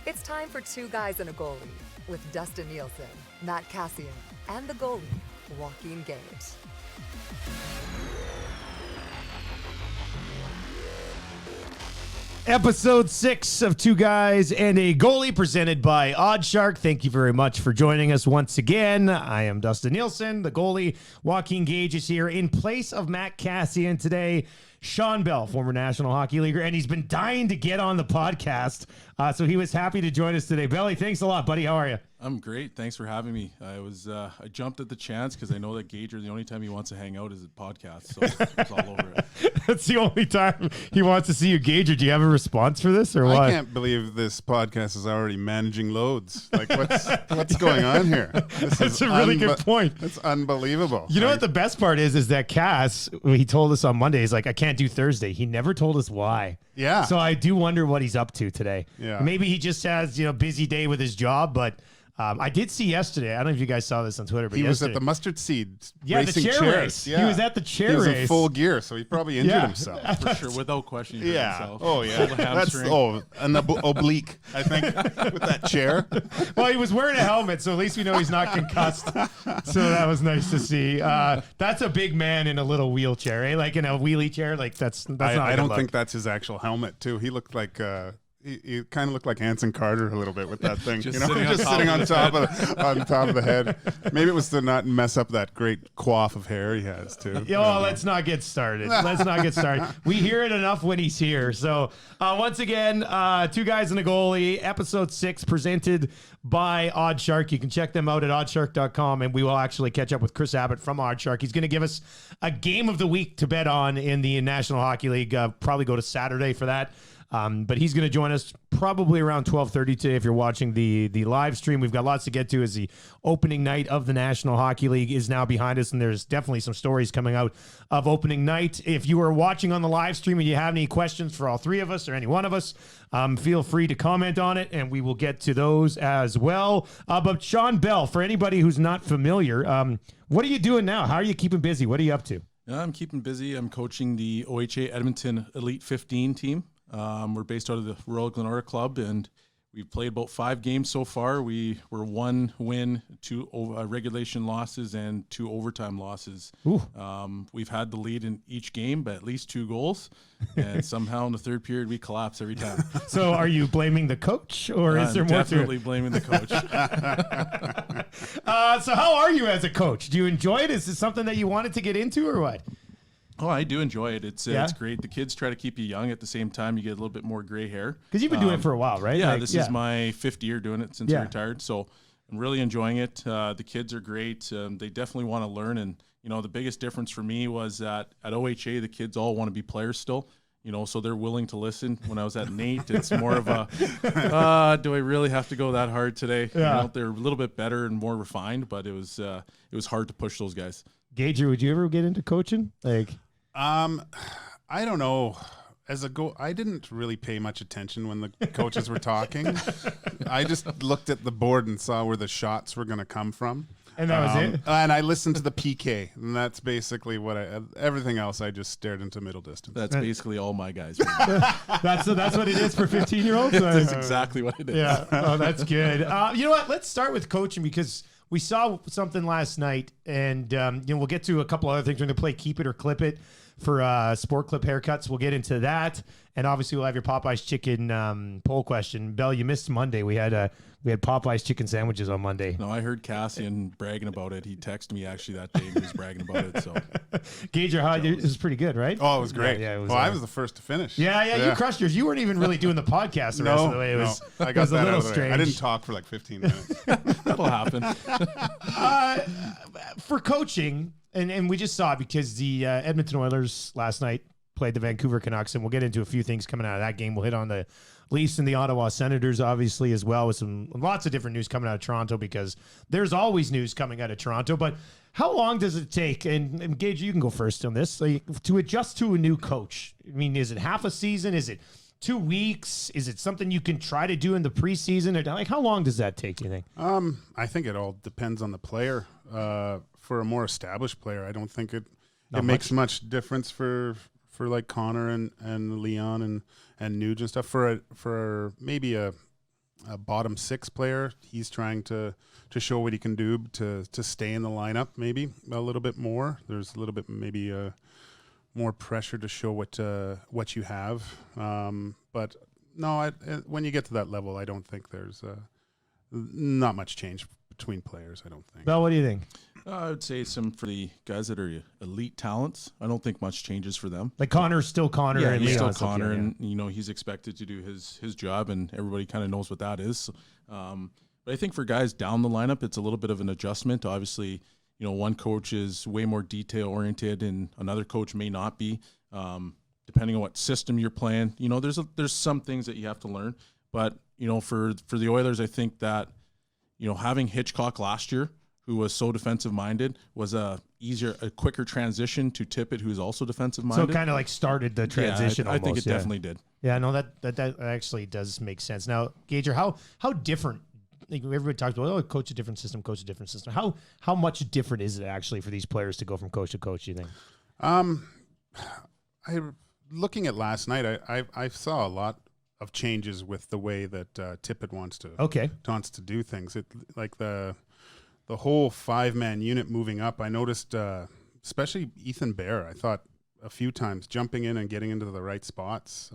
It's time for Two Guys and a Goalie with Dustin Nielsen, Matt Cassian, and the goalie, Joaquin Gage. Episode 6 of Two Guys and a Goalie presented by Oddshark. Thank you very much for joining us once again. I am Dustin Nielsen. The goalie, Joaquin Gage, is here in place of Matt Cassian today. Sean Bell, former National Hockey Leaguer, and he's been dying to get on the podcast, so he was happy to join us today. Belly, thanks a lot, buddy. How are you? I'm great. Thanks for having me. I jumped at the chance because I know that Gager, the only time he wants to hang out is at podcasts, so it's all over it. That's the only time he wants to see you, Gager. Do you have a response for this or what? I can't believe this podcast is already managing loads. Like, what's going on here? That's a really good point. It's unbelievable. You know what the best part is that Cass, he told us on Monday, he's like, I can't do Thursday. He never told us why. Yeah. So I do wonder what he's up to today. Yeah. Maybe he just has, busy day with his job, but I did see yesterday. I don't know if you guys saw this on Twitter, but he was at the mustard seed racing the chair chairs. race. Yeah. He was at the chair race. He race. was in full gear, so he probably injured himself. For sure, without question. He hurt himself. Oh, yeah. That's an oblique, I think, with that chair. Well, he was wearing a helmet, so at least we know he's not concussed. So that was nice to see. That's a big man in a little wheelchair, eh? Like in a wheelie chair. Like that's not. I don't think that's his actual helmet, too. He looked like. He kind of looked like Hanson Carter a little bit with that thing, just sitting on top of the head. Maybe it was to not mess up that great coif of hair he has too. Let's not get started. We hear it enough when he's here. So once again, Two Guys and a Goalie, episode 6, presented by Oddshark. You can check them out at oddshark.com, and we will actually catch up with Kris Abbott from Oddshark. He's going to give us a game of the week to bet on in the National Hockey League. Probably go to Saturday for that. But he's going to join us probably around 12:30 today if you're watching the live stream. We've got lots to get to as the opening night of the National Hockey League is now behind us, and there's definitely some stories coming out of opening night. If you are watching on the live stream and you have any questions for all three of us or any one of us, feel free to comment on it, and we will get to those as well. But Sean Bell, for anybody who's not familiar, what are you doing now? How are you keeping busy? What are you up to? I'm keeping busy. I'm coaching the OHA Edmonton Elite 15 team. We're based out of the Royal Glenora Club, and we've played about 5 games so far. We were 1 win, 2 regulation losses, and 2 overtime losses. We've had the lead in each game by at least 2 goals, and somehow in the third period we collapse every time. So are you blaming the coach, or is there more to it? Definitely blaming the coach. So how are you as a coach? Do you enjoy it? Is this something that you wanted to get into, or what? Oh, I do enjoy it. It's great. The kids try to keep you young. At the same time, you get a little bit more gray hair. Because you've been doing it for a while, right? Yeah, this is my 5th year doing it since I retired. So I'm really enjoying it. The kids are great. They definitely want to learn. And, the biggest difference for me was that at OHA, the kids all want to be players still. So they're willing to listen. When I was at Nate, it's more of a, do I really have to go that hard today? Yeah. They're a little bit better and more refined, but it was hard to push those guys. Gager, would you ever get into coaching? I don't know. I didn't really pay much attention when the coaches were talking. I just looked at the board and saw where the shots were going to come from. And that was it? And I listened to the PK, and that's basically everything else I just stared into middle distance. That's basically all my guys. That's what it is for 15-year-olds? That's exactly what it is. Yeah. Oh, that's good. You know what? Let's start with coaching because we saw something last night, and we'll get to a couple other things. We're going to play Keep It or Clip It for Sport Clip haircuts. We'll get into that, and obviously we'll have your Popeyes chicken poll question. Bell, you missed Monday. We had Popeyes chicken sandwiches on Monday. No, I heard Cassian bragging about it. He texted me actually that day. He was bragging about it. So, Gage, it was pretty good, right? Oh, it was great. Yeah, it was, I was the first to finish. Yeah, you crushed yours. You weren't even really doing the podcast the rest of the way. I got that out of the way. I didn't talk for like 15 minutes. That'll happen. For coaching, and we just saw it because the Edmonton Oilers last night played the Vancouver Canucks, and we'll get into a few things coming out of that game. We'll hit on the Leafs and the Ottawa Senators, obviously, as well, with lots of different news coming out of Toronto because there's always news coming out of Toronto. But how long does it take, and Gage, you can go first on this, to adjust to a new coach? I mean, is it half a season? Is it 2 weeks? Is it something you can try to do in the preseason? Or how long does that take, you think? I think it all depends on the player. For a more established player, I don't think it makes much difference for like Connor and Leon and Nuge and stuff. For maybe a bottom six player. He's trying to show what he can do to stay in the lineup maybe a little bit more. There's a little bit maybe more pressure to show what you have. But no, when you get to that level, I don't think there's not much change between players, I don't think. Belle, what do you think? I would say for the guys that are elite talents, I don't think much changes for them. Like Connor's still Connor. Yeah, and he's still Leon's okay, Connor, yeah. and he's expected to do his job, and everybody kind of knows what that is. But I think for guys down the lineup, it's a little bit of an adjustment. Obviously, one coach is way more detail oriented, and another coach may not be. Depending on what system you're playing, there's some things that you have to learn. But for the Oilers, I think that having Hitchcock last year, who was so defensive minded, was a quicker transition to Tippett, who's also defensive minded. So it kind of like started the transition. I think almost, it definitely did. Yeah, no, that actually does make sense. Now, Gager, how different? Like everybody talks about, coach a different system. How much different is it actually for these players to go from coach to coach? Do you think? Looking at last night, I saw a lot of changes with the way that Tippett wants to do things. It like the whole 5-man unit moving up. I noticed, especially Ethan Bear. I thought a few times jumping in and getting into the right spots.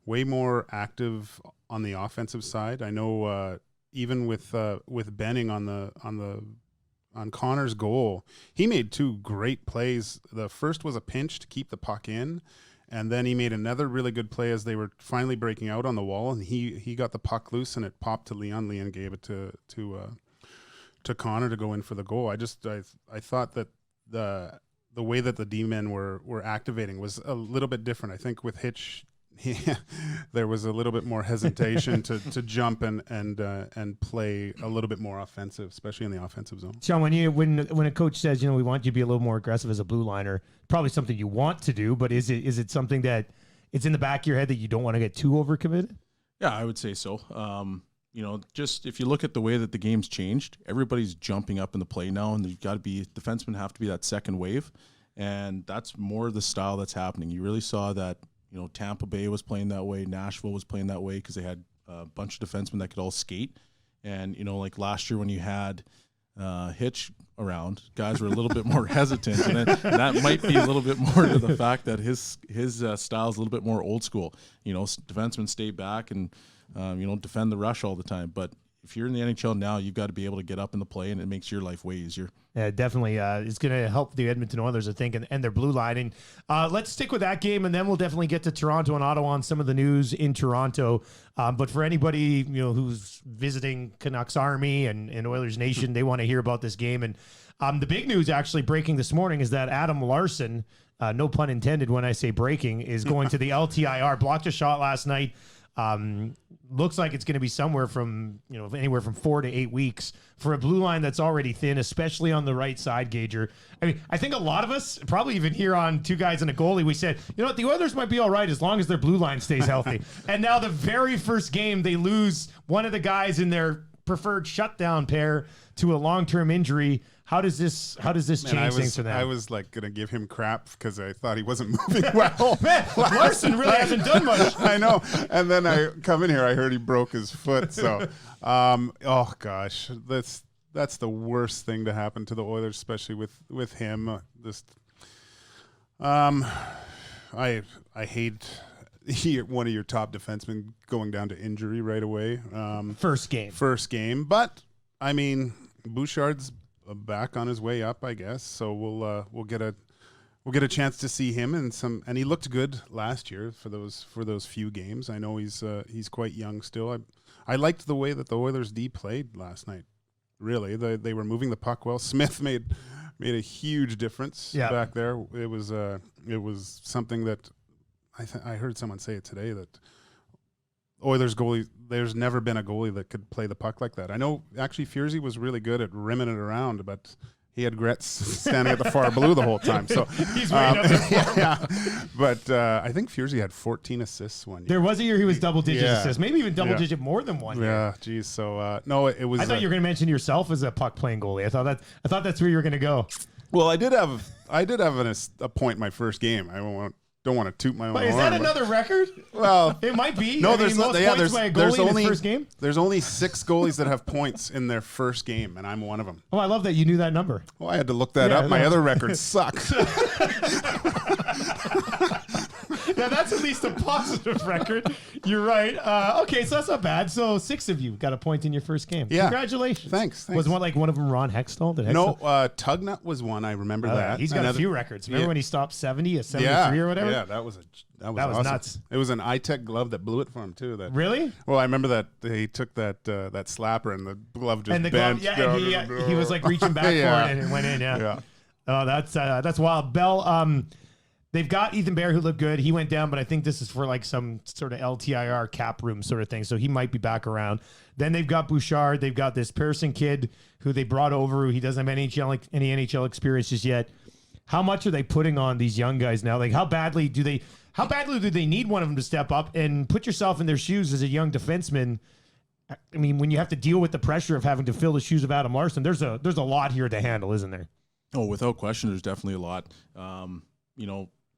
Way more active on the offensive side. I know even with Benning on Connor's goal, he made 2 great plays. The first was a pinch to keep the puck in. And then he made another really good play as they were finally breaking out on the wall, and he got the puck loose and it popped to Leon. Leon gave it to Connor to go in for the goal. I thought that the way that the D-men were activating was a little bit different. I think with Hitch, there was a little bit more hesitation to jump and play a little bit more offensive, especially in the offensive zone. Sean, when a coach says, we want you to be a little more aggressive as a blue liner, probably something you want to do, but is it something that it's in the back of your head that you don't want to get too overcommitted? Yeah, I would say so. Just if you look at the way that the game's changed, everybody's jumping up in the play now, and defensemen have to be that second wave, and that's more the style that's happening. You really saw that. Tampa Bay was playing that way. Nashville was playing that way because they had a bunch of defensemen that could all skate. And, like last year when you had Hitch around, guys were a little bit more hesitant. And that might be a little bit more to the fact that his style is a little bit more old school. Defensemen stay back and, defend the rush all the time. But if you're in the NHL now, you've got to be able to get up in the play, and it makes your life way easier. Yeah, definitely. It's going to help the Edmonton Oilers, I think, and their blue line. And let's stick with that game, and then we'll definitely get to Toronto and Ottawa on some of the news in Toronto. But for anybody who's visiting Canucks Army and Oilers Nation, they want to hear about this game. And the big news actually breaking this morning is that Adam Larsson, no pun intended when I say breaking, is going to the LTIR. Blocked a shot last night. Looks like it's going to be somewhere from, anywhere from 4 to 8 weeks for a blue line that's already thin, especially on the right side, Gager. I mean, I think a lot of us, probably even here on Two Guys and a Goalie, we said, the Oilers might be all right as long as their blue line stays healthy. And now the very first game, they lose one of the guys in their preferred shutdown pair to a long-term injury. How does this change things for them? I was like going to give him crap because I thought he wasn't moving well. Man, Larsson really hasn't done much. I know. And then I come in here, I heard he broke his foot. So, oh gosh, that's the worst thing to happen to the Oilers, especially with him. I hate one of your top defensemen going down to injury right away. First game. But I mean, Bouchard's back on his way up, I guess. So we'll get a chance to see him and he looked good last year for those few games. I know he's quite young still. I liked the way that the Oilers D played last night. Really, they were moving the puck well. Smith made a huge difference back there. It was something that I heard someone say it today that Oilers goalie, there's never been a goalie that could play the puck like that. I know actually Furzy was really good at rimming it around, but he had Gretz standing at the far blue the whole time. So he's waiting up there. But I think Furzy had 14 assists one year. There was a year he was double-digit assists, maybe even double-digit more than one year. Yeah, geez. So no, it was. I thought you were going to mention yourself as a puck-playing goalie. I thought that's where you were going to go. Well, I did have a point my first game. I don't want to toot my own horn. Is that another record? Well, it might be. No, there's most points by a goalie in his first game. There's only 6 goalies that have points in their first game, and I'm one of them. Oh, I love that you knew that number. Well, I had to look that up. My other records suck. Yeah, that's at least a positive record. You're right. Okay, so that's not bad. So 6 of you got a point in your first game. Yeah. Congratulations. Thanks. Was one of them Ron Hextall? No, Tugnut was one. I remember that. He's got a few records. Remember when he stopped 70, a 73 or whatever? Yeah, that was awesome. Nuts. It was an iTech glove that blew it for him too. Really? Well, I remember that he took that slapper and the glove just bent. And he was like reaching back for it and it went in. Yeah. Oh, that's wild. Belle, they've got Ethan Bear, who looked good. He went down, but I think this is for like some sort of LTIR cap room sort of thing. So he might be back around. Then they've got Bouchard. They've got this Pearson kid who they brought over, who he doesn't have any NHL experience just yet. How much are they putting on these young guys now? Like, how badly do they need one of them to step up? And put yourself in their shoes as a young defenseman. I mean, when you have to deal with the pressure of having to fill the shoes of Adam Larsson, there's a lot here to handle, isn't there? Oh, without question, there's definitely a lot.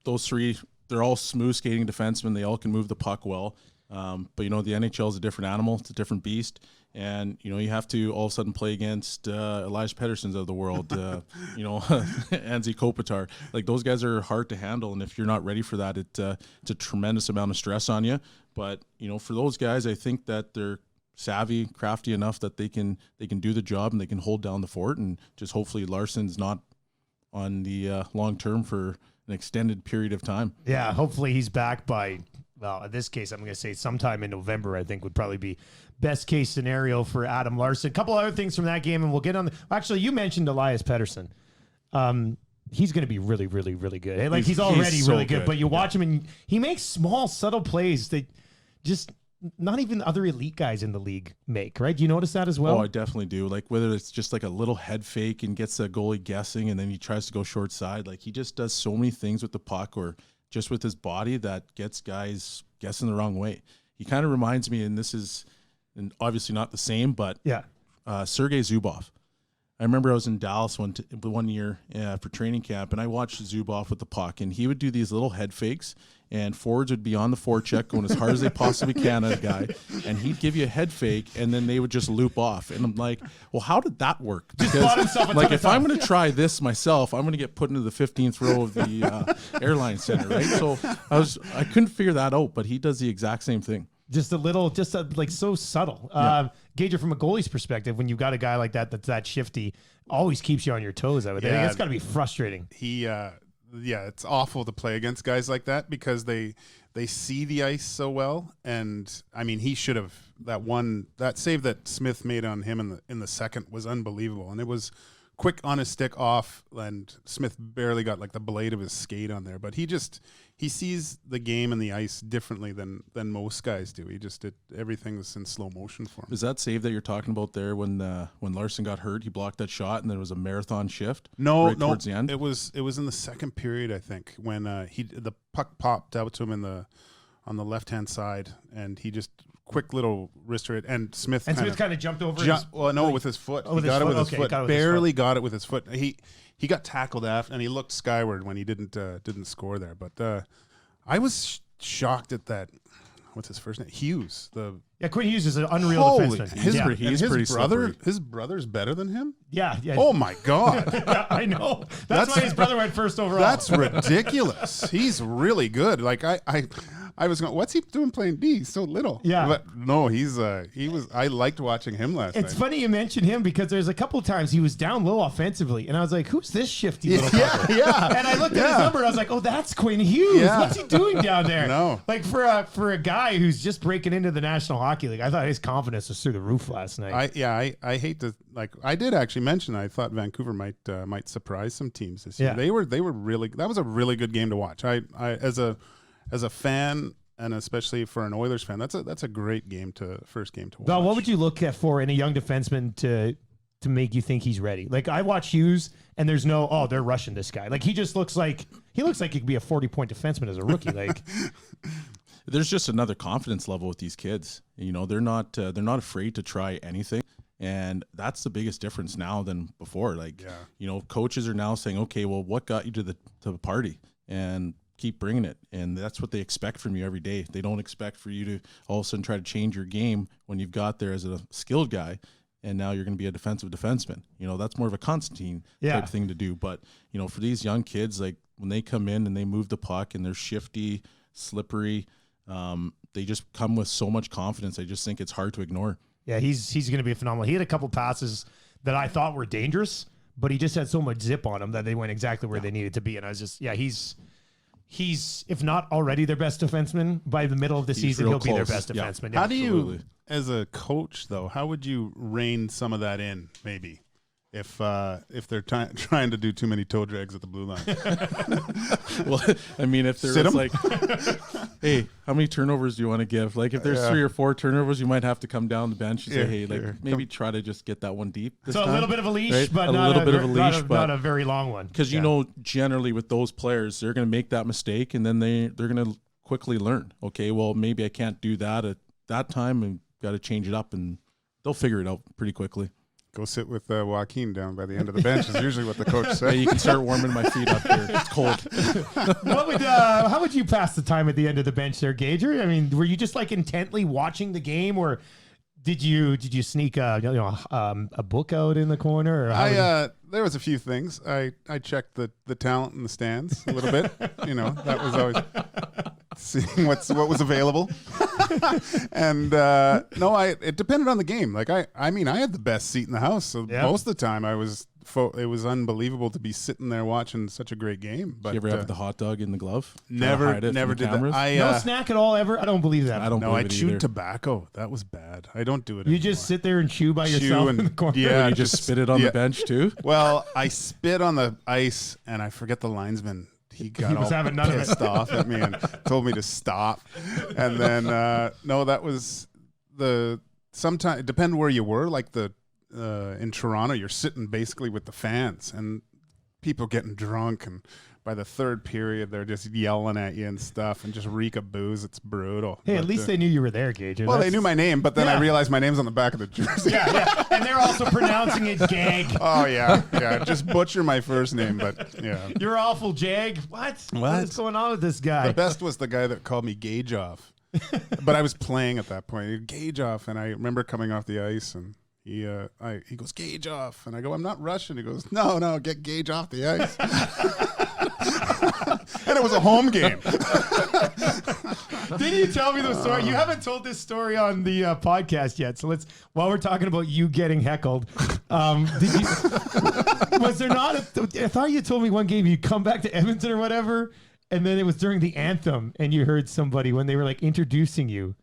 Those 3, they're all smooth skating defensemen. They all can move the puck well. But, the NHL is a different animal. It's a different beast. And, you have to all of a sudden play against Elijah Petterssons of the world, Anze Kopitar. Like, those guys are hard to handle. And if you're not ready for that, it's a tremendous amount of stress on you. But, for those guys, I think that they're savvy, crafty enough that they can do the job and they can hold down the fort. And just hopefully Larsson's not on the long term for an extended period of time. Yeah, hopefully he's back by, well, in this case, I'm going to say sometime in November, I think would probably be best case scenario for Adam Larsson. A couple other things from that game, and we'll get on. Actually, you mentioned Elias Pettersson. He's going to be really, really, really good. Hey, like he's already so really good, but you watch him and he makes small, subtle plays that just not even other elite guys in the league make, right? Do you notice that as well? Oh, I definitely do. Like whether it's just like a little head fake and gets the goalie guessing and then he tries to go short side. Like he just does so many things with the puck or just with his body that gets guys guessing the wrong way. He kind of reminds me, and this is obviously not the same, but Sergei Zubov. I remember I was in Dallas one year for training camp, and I watched Zubov with the puck, and he would do these little head fakes, and forwards would be on the forecheck going as hard as they possibly can at a guy, and he'd give you a head fake, and then they would just loop off. And I'm like, well, how did that work? Because like if I'm going to try this myself, I'm going to get put into the 15th row of the airline center, right? So I couldn't figure that out, but he does the exact same thing. Just like so subtle. Gage, from a goalie's perspective, when you've got a guy like that that's that shifty, always keeps you on your toes. I would think it's got to be frustrating. It's awful to play against guys like that because they see the ice so well. And I mean, he should have that save that Smith made on him in the second was unbelievable, and it was quick on his stick off, and Smith barely got like the blade of his skate on there. But he sees the game and the ice differently than most guys do. Everything's in slow motion for him. Is that save that you're talking about there when Larsson got hurt? He blocked that shot and then it was a marathon shift. No, towards the end. It was in the second period, I think, when the puck popped out to him on the left hand side, and he just quick little wrist rate, and Smith kind of jumped over. With his foot. He got it with his foot. Barely got it with his foot. He got tackled after, and he looked skyward when he didn't score there. But I was shocked at that. What's his first name? Hughes. Quinn Hughes is an unreal defenseman. He's pretty slippery. His brother's better than him? Yeah. Oh my God. Yeah, I know. That's why his brother went first overall. That's ridiculous. He's really good. Like I was going, what's he doing playing D? He's so little. Yeah. But no, I liked watching him last night. It's funny you mentioned him because there's a couple of times he was down low offensively, and I was like, who's this shifty little fucker? Yeah. And I looked at his number and I was like, oh, that's Quinn Hughes. Yeah. What's he doing down there? No. Like for a guy who's just breaking into the National Hockey League, I thought his confidence was through the roof last night. I hate to, like, I did actually mention I thought Vancouver might surprise some teams this year. They were really, that was a really good game to watch. I as a fan, and especially for an Oilers fan, that's a great first game to watch. Well, what would you look at for in a young defenseman to make you think he's ready? Like I watch Hughes, and there's no, they're rushing this guy. Like he looks like he could be a 40-point defenseman as a rookie. Like there's just another confidence level with these kids. You know, they're not afraid to try anything. And that's the biggest difference now than before. Like, you know, coaches are now saying, okay, well, what got you to the party? And keep bringing it. And that's what they expect from you every day. They don't expect for you to all of a sudden try to change your game when you've got there as a skilled guy. And now you're going to be a defensive defenseman. That's more of a Constantine type thing to do. But, for these young kids, like when they come in and they move the puck and they're shifty, slippery, they just come with so much confidence. I just think it's hard to ignore. Yeah, he's going to be phenomenal. He had a couple passes that I thought were dangerous, but he just had so much zip on him that they went exactly where they needed to be. And I was just, he's if not already their best defenseman, by the middle of the season, he'll be their best defenseman. How do you, as a coach, though, how would you rein some of that in, maybe, if they're trying to do too many toe drags at the blue line? Well, I mean, if there's like, hey, how many turnovers do you want to give? Like, if there's 3 or 4 turnovers, you might have to come down the bench and say, hey, like, maybe try to just get that one deep. So time, a little bit of a leash, right? but not a very long one. Because, generally with those players, they're going to make that mistake, and then they're going to quickly learn, okay, well, maybe I can't do that at that time and got to change it up, and they'll figure it out pretty quickly. Go sit with Joaquin down by the end of the bench is usually what the coach says. Yeah, you can start warming my feet up here. It's cold. How would you pass the time at the end of the bench there, Gager? I mean, were you just like intently watching the game, or did you sneak a book out in the corner? Or there was a few things. I checked the talent in the stands a little bit. That was always seeing what was available. And it depended on the game. Like I mean, I had the best seat in the house, so most of the time it was unbelievable to be sitting there watching such a great game. But did you ever have the hot dog in the glove? Never did cameras? that. No snack at all ever? I don't believe that. I chewed tobacco. That was bad. I don't do it anymore. You just sit there and chew by yourself in the corner? Yeah, you just spit it on the bench too? Well, I spit on the ice, and I forget the linesman. He was having none pissed off at me and told me to stop. And then that was sometimes it depended where you were. Like in Toronto, you're sitting basically with the fans and people getting drunk, and by the third period, they're just yelling at you and stuff and just reek of booze. It's brutal. Hey, at least they knew you were there, Gage. Well, they knew my name, but then I realized my name's on the back of the jersey. Yeah. And they're also pronouncing it Jag. Oh, yeah. Just butcher my first name, but yeah. You're awful, Jag. What is going on with this guy? The best was the guy that called me Gage off. But I was playing at that point. Gage off, and I remember coming off the ice, and he goes, Gage off. And I go, I'm not Russian. He goes, no, get Gage off the ice. And it was a home game. Didn't you tell me the story? You haven't told this story on the podcast yet. So while we're talking about you getting heckled, was there not I thought you told me one game you come back to Edmonton or whatever, and then it was during the anthem and you heard somebody when they were like introducing you.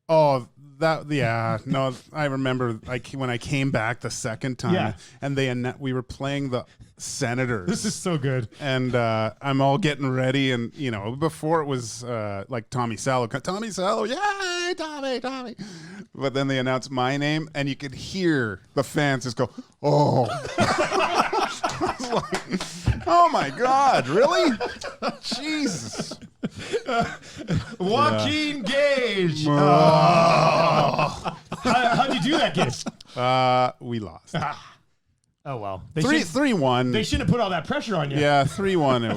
Oh, no, I remember when I came back the second time, and we were playing the Senators. This is so good. And I'm all getting ready, and before it was like Tommy Salo, yay, Tommy. But then they announced my name, and you could hear the fans just go, oh. Oh my God, really? Jesus. Joaquin Gage. How'd you do that, Gage? We lost. Oh well. 3-1. They shouldn't have put all that pressure on you. Yeah, 3-1.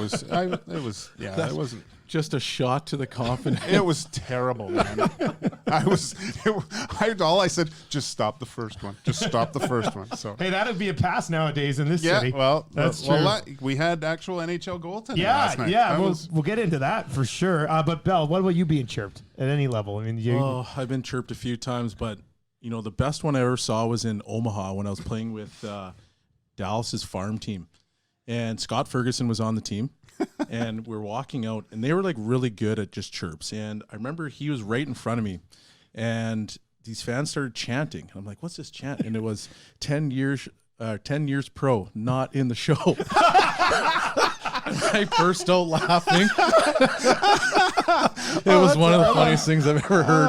It wasn't just a shot to the confidence. It was terrible, man. All I said, just stop the first one. Just stop the first one. So hey, that would be a pass nowadays in this city. Well, that's true. We had actual NHL goaltending last night. Yeah, we'll get into that for sure. But Belle, what about you being chirped at any level? I mean, I've been chirped a few times, but the best one I ever saw was in Omaha when I was playing with Dallas's farm team, and Scott Ferguson was on the team. And we're walking out, and they were like really good at just chirps. And I remember he was right in front of me, and these fans started chanting. I'm like, "What's this chant?" And it was 10 years pro, not in the show. I burst out laughing. It was one of the funniest things I've ever heard.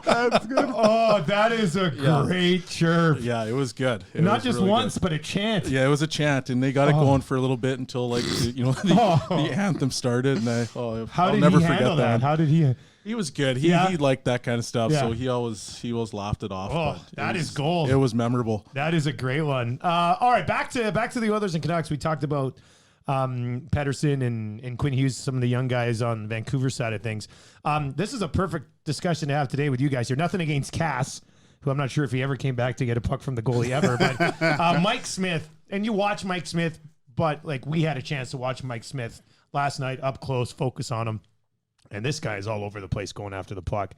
That's good. Oh, that is a great chirp. Yeah, it was good. Not just really once, but a chant. Yeah, it was a chant, and they got it going for a little bit until the anthem started. And I'll never forget that. How did he? He was good. He liked that kind of stuff, so he always laughed it off. Oh, that is gold. It was memorable. That is a great one. All right, back to the Oilers and Canucks. We talked about Pedersen and Quinn Hughes, some of the young guys on the Vancouver side of things. This is a perfect discussion to have today with you guys here. Nothing against Cass, who I'm not sure if he ever came back to get a puck from the goalie ever, but Mike Smith, and you watch Mike Smith, but like we had a chance to watch Mike Smith last night up close, focus on him, and this guy is all over the place going after the puck.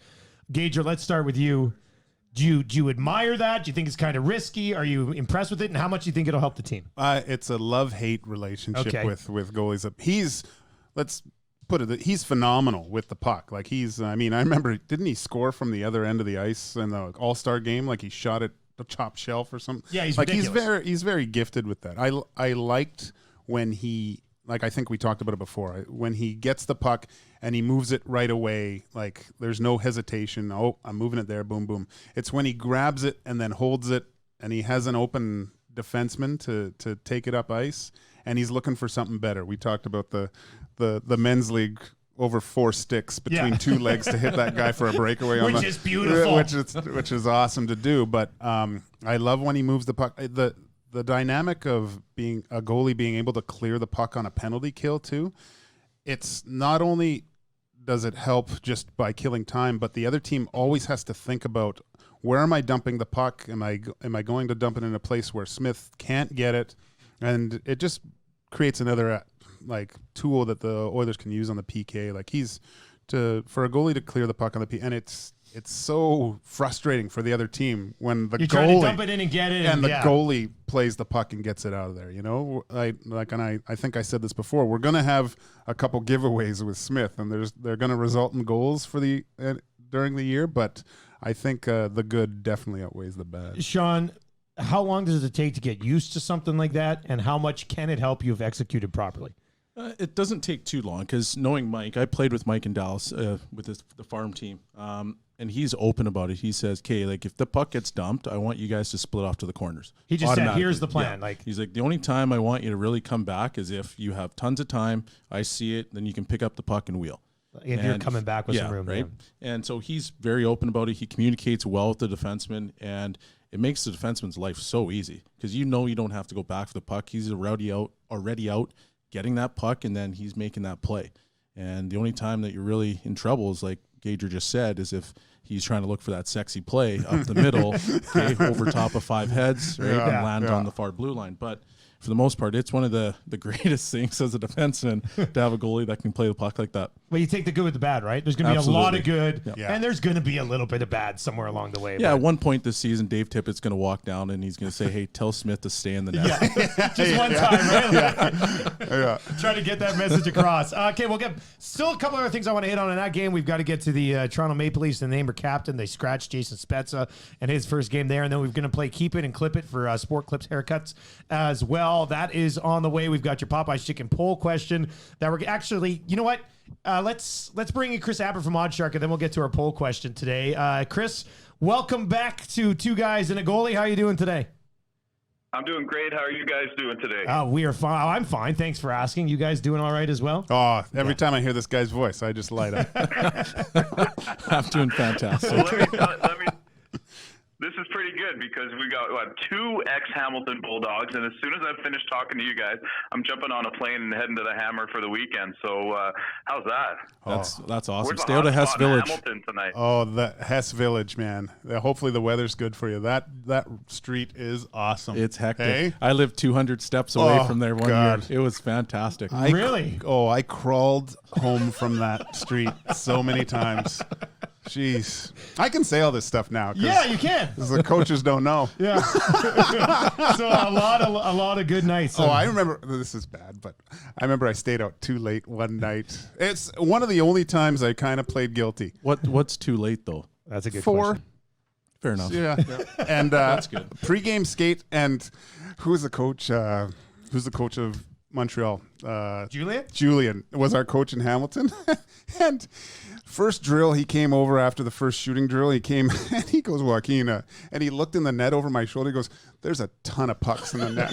Gager, let's start with you. Do you admire that? Do you think it's kind of risky? Are you impressed with it? And how much do you think it'll help the team? It's a love-hate relationship with goalies. Let's put it, he's phenomenal with the puck. Like I remember, didn't he score from the other end of the ice in the All-Star game? Like he shot it the chopped shelf or something. Yeah, he's very gifted with that. I liked when he, like I think we talked about it before, when he gets the puck and he moves it right away, like there's no hesitation. Oh, I'm moving it there, boom, boom. It's when he grabs it and then holds it and he has an open defenseman to take it up ice and he's looking for something better. We talked about the men's league over 4 sticks between 2 legs to hit that guy for a breakaway. Which is beautiful. Which is awesome to do. But I love when he moves the puck. The dynamic of being a goalie being able to clear the puck on a penalty kill too, it's not only does it help just by killing time, but the other team always has to think about, where am I dumping the puck? Am I going to dump it in a place where Smith can't get it? And it just creates another tool that the Oilers can use on the PK. Like for a goalie to clear the puck on the PK, and it's so frustrating for the other team when the You're goalie trying to dump it in and get it, and the goalie plays the puck and gets it out of there. You know, I think I said this before. We're gonna have a couple giveaways with Smith, and they're gonna result in goals for during the year. But I think the good definitely outweighs the bad. Sean, how long does it take to get used to something like that, and how much can it help you if executed properly? It doesn't take too long, because knowing Mike, I played with Mike in Dallas with the farm team, and he's open about it. He says, "Okay, like if the puck gets dumped, I want you guys to split off to the corners." He just said, "Here's the plan." Yeah. He's like, "The only time I want you to really come back is if you have tons of time. I see it, then you can pick up the puck and wheel." If you're coming back with some room, right? Yeah. And so he's very open about it. He communicates well with the defenseman, and it makes the defenseman's life so easy, because you don't have to go back for the puck. He's already out, getting that puck, and then he's making that play. And the only time that you're really in trouble is, like Gager just said, is if he's trying to look for that sexy play up the middle, over top of 5 heads, right, and land on the far blue line. But for the most part, it's one of the greatest things as a defenseman to have a goalie that can play the puck like that. Well, you take the good with the bad, right? There's going to be a lot of good, Yeah. and there's going to be a little bit of bad somewhere along the way. Yeah, at one point this season, Dave Tippett's going to walk down and he's going to say, "Hey, tell Smith to stay in the net." Just one time, right? Try to get that message across. Okay, we'll get still a couple other things I want to hit on in that game. We've got to get to the Toronto Maple Leafs and the name captain. They scratched Jason Spezza in his first game there, and then we're going to play Keep It and Clip It for Sport Clips haircuts as well. That is on the way. We've got your Popeyes chicken poll question that we're actually, you know what? Let's bring in Kris Abbott from Oddshark, and then we'll get to our poll question today. Chris, welcome back to Two Guys and a Goalie. How are you doing today? I'm doing great. How are you guys doing today? We are fine. I'm fine. Thanks for asking. You guys doing all right as well? Oh, every time I hear this guy's voice, I just light up. I'm doing fantastic. Let me. This is pretty good, because we got 2 ex-Hamilton Bulldogs, and as soon as I finish talking to you guys, I'm jumping on a plane and heading to the Hammer for the weekend. So how's that? That's awesome. Where's Stay out of Hess Village. Hamilton tonight. Oh, the Hess Village, man. Hopefully the weather's good for you. That street is awesome. It's hectic. Hey? I lived 200 steps away from there one year. It was fantastic. Really? I crawled home from that street so many times. Jeez. I can say all this stuff now. Yeah, you can. The coaches don't know. Yeah. So a lot of good nights. I remember, this is bad, but I remember I stayed out too late one night. It's one of the only times I kind of played guilty. What's too late, though? That's a good 4. question. Fair enough. Yeah. And that's good. Pre-game skate, and who's the coach? Who's the coach of Montreal? Julian was our coach in Hamilton. And first drill, he came over after the first shooting drill. He came and he goes, "Joaquin," and he looked in the net over my shoulder. He goes, "There's a ton of pucks in the net."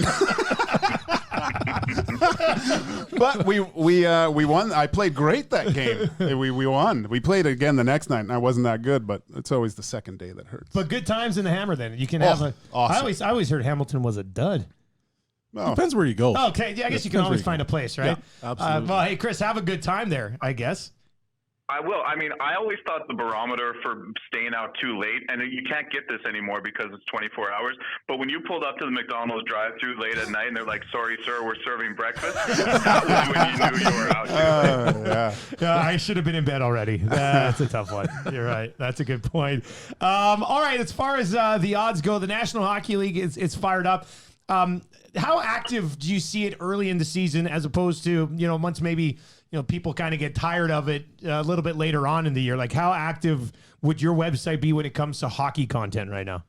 But we won. I played great that game. We won. We played again the next night, and I wasn't that good. But it's always the second day that hurts. But good times in the Hammer. Then you can have a. Awesome. I always heard Hamilton was a dud. Depends where you go. Okay, yeah, I guess you can always find a place, right? Yeah, absolutely. Well, hey, Kris, have a good time there, I guess. I will. I mean, I always thought the barometer for staying out too late, and you can't get this anymore because it's 24 hours. But when you pulled up to the McDonald's drive-thru late at night and they're like, "Sorry, sir, we're serving breakfast," that was when you knew you were out too late. Yeah, I should have been in bed already. That's a tough one. You're right. That's a good point. All right, as far as the odds go, the National Hockey League is fired up. How active do you see it early in the season as opposed to, once maybe people kind of get tired of it a little bit later on in the year? Like, how active would your website be when it comes to hockey content right now?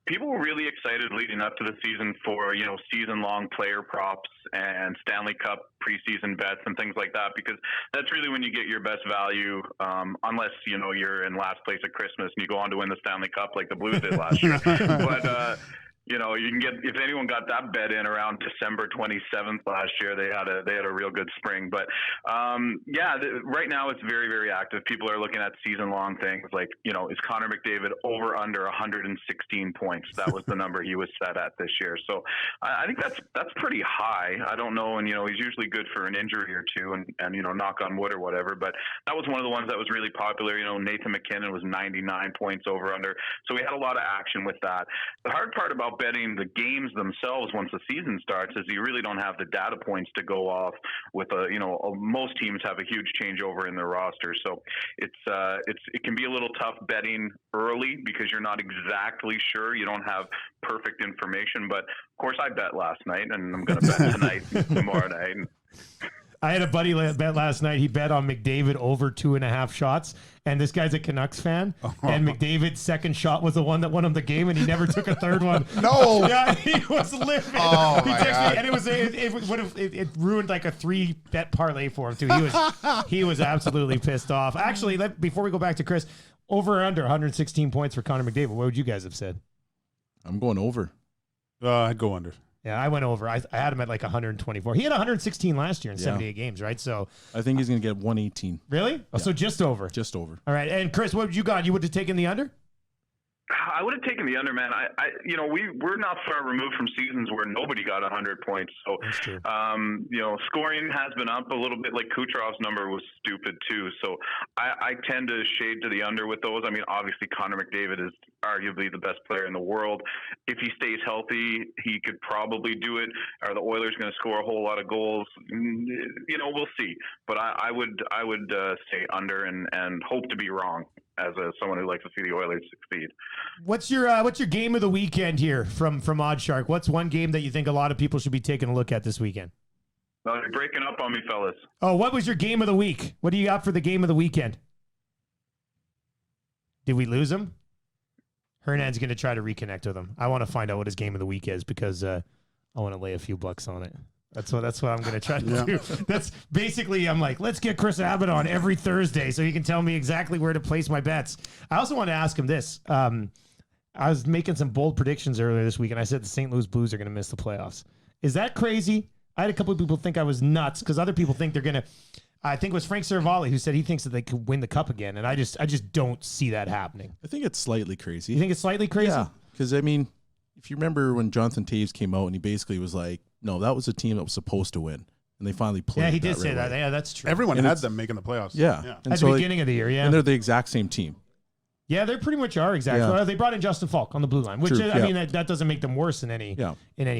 People were really excited leading up to the season for, season-long player props and Stanley Cup preseason bets and things like that, because that's really when you get your best value, unless, you're in last place at Christmas and you go on to win the Stanley Cup like the Blues did last year. But, you can get, if anyone got that bet in around December 27th last year, they had a real good spring. But right now it's very, very active. People are looking at season long things like, is Connor McDavid over under 116 points? That was the number he was set at this year. So I think that's pretty high. I don't know. And, he's usually good for an injury or two and knock on wood or whatever. But that was one of the ones that was really popular. Nathan McKinnon was 99 points over under. So we had a lot of action with that. The hard part about betting the games themselves once the season starts is you really don't have the data points to go off with most teams have a huge changeover in their roster. So it can be a little tough betting early because you're not exactly sure. You don't have perfect information, but of course I bet last night and I'm going to bet tonight and tomorrow night. I had a buddy bet last night. He bet on McDavid over 2.5 shots. And this guy's a Canucks fan. And McDavid's second shot was the one that won him the game, and he never took a third one. No. Yeah, he was livid. Oh, he my texted God. me, and it ruined like a 3-bet parlay for him, too. He was absolutely pissed off. Actually, before we go back to Kris, over or under 116 points for Connor McDavid, what would you guys have said? I'm going over. I'd go under. Yeah, I went over. I had him at like 124. He had 116 last year in 78 games, right? So I think he's going to get 118. Really? Oh, so just over. Just over. All right. And Kris, what would you got? You would have taken the under? I would have taken the under, man. We're not far removed from seasons where nobody got 100 points. So, that's true. Scoring has been up a little bit. Like Kucherov's number was stupid too. So I tend to shade to the under with those. I mean, obviously Connor McDavid is arguably the best player in the world. If he stays healthy, he could probably do it. Are the Oilers going to score a whole lot of goals? We'll see. But I would say under and hope to be wrong as someone who likes to see the Oilers succeed. What's your game of the weekend here from OddsShark? What's one game that you think a lot of people should be taking a look at this weekend? Well, you're breaking up on me, fellas. Oh, what was your game of the week? What do you got for the game of the weekend? Did we lose him? Hernan's going to try to reconnect with him. I want to find out what his game of the week is because I want to lay a few bucks on it. That's what I'm going to try to do. That's basically, I'm like, let's get Kris Abbott on every Thursday so he can tell me exactly where to place my bets. I also want to ask him this. I was making some bold predictions earlier this week, and I said the St. Louis Blues are going to miss the playoffs. Is that crazy? I had a couple of people think I was nuts because other people think they're going to. I think it was Frank Saravalli who said he thinks that they could win the cup again, and I just don't see that happening. I think it's slightly crazy. You think it's slightly crazy? Yeah, because, I mean, if you remember when Jonathan Taves came out and he basically was like, no, that was a team that was supposed to win. And they finally played. Yeah, he did say right that. away. Yeah, that's true. Everyone had them making the playoffs. Yeah. At the beginning of the year, yeah. And they're the exact same team. Yeah, they pretty much are exactly. Yeah. Well, they brought in Justin Falk on the blue line, which True, I mean that doesn't make them worse in any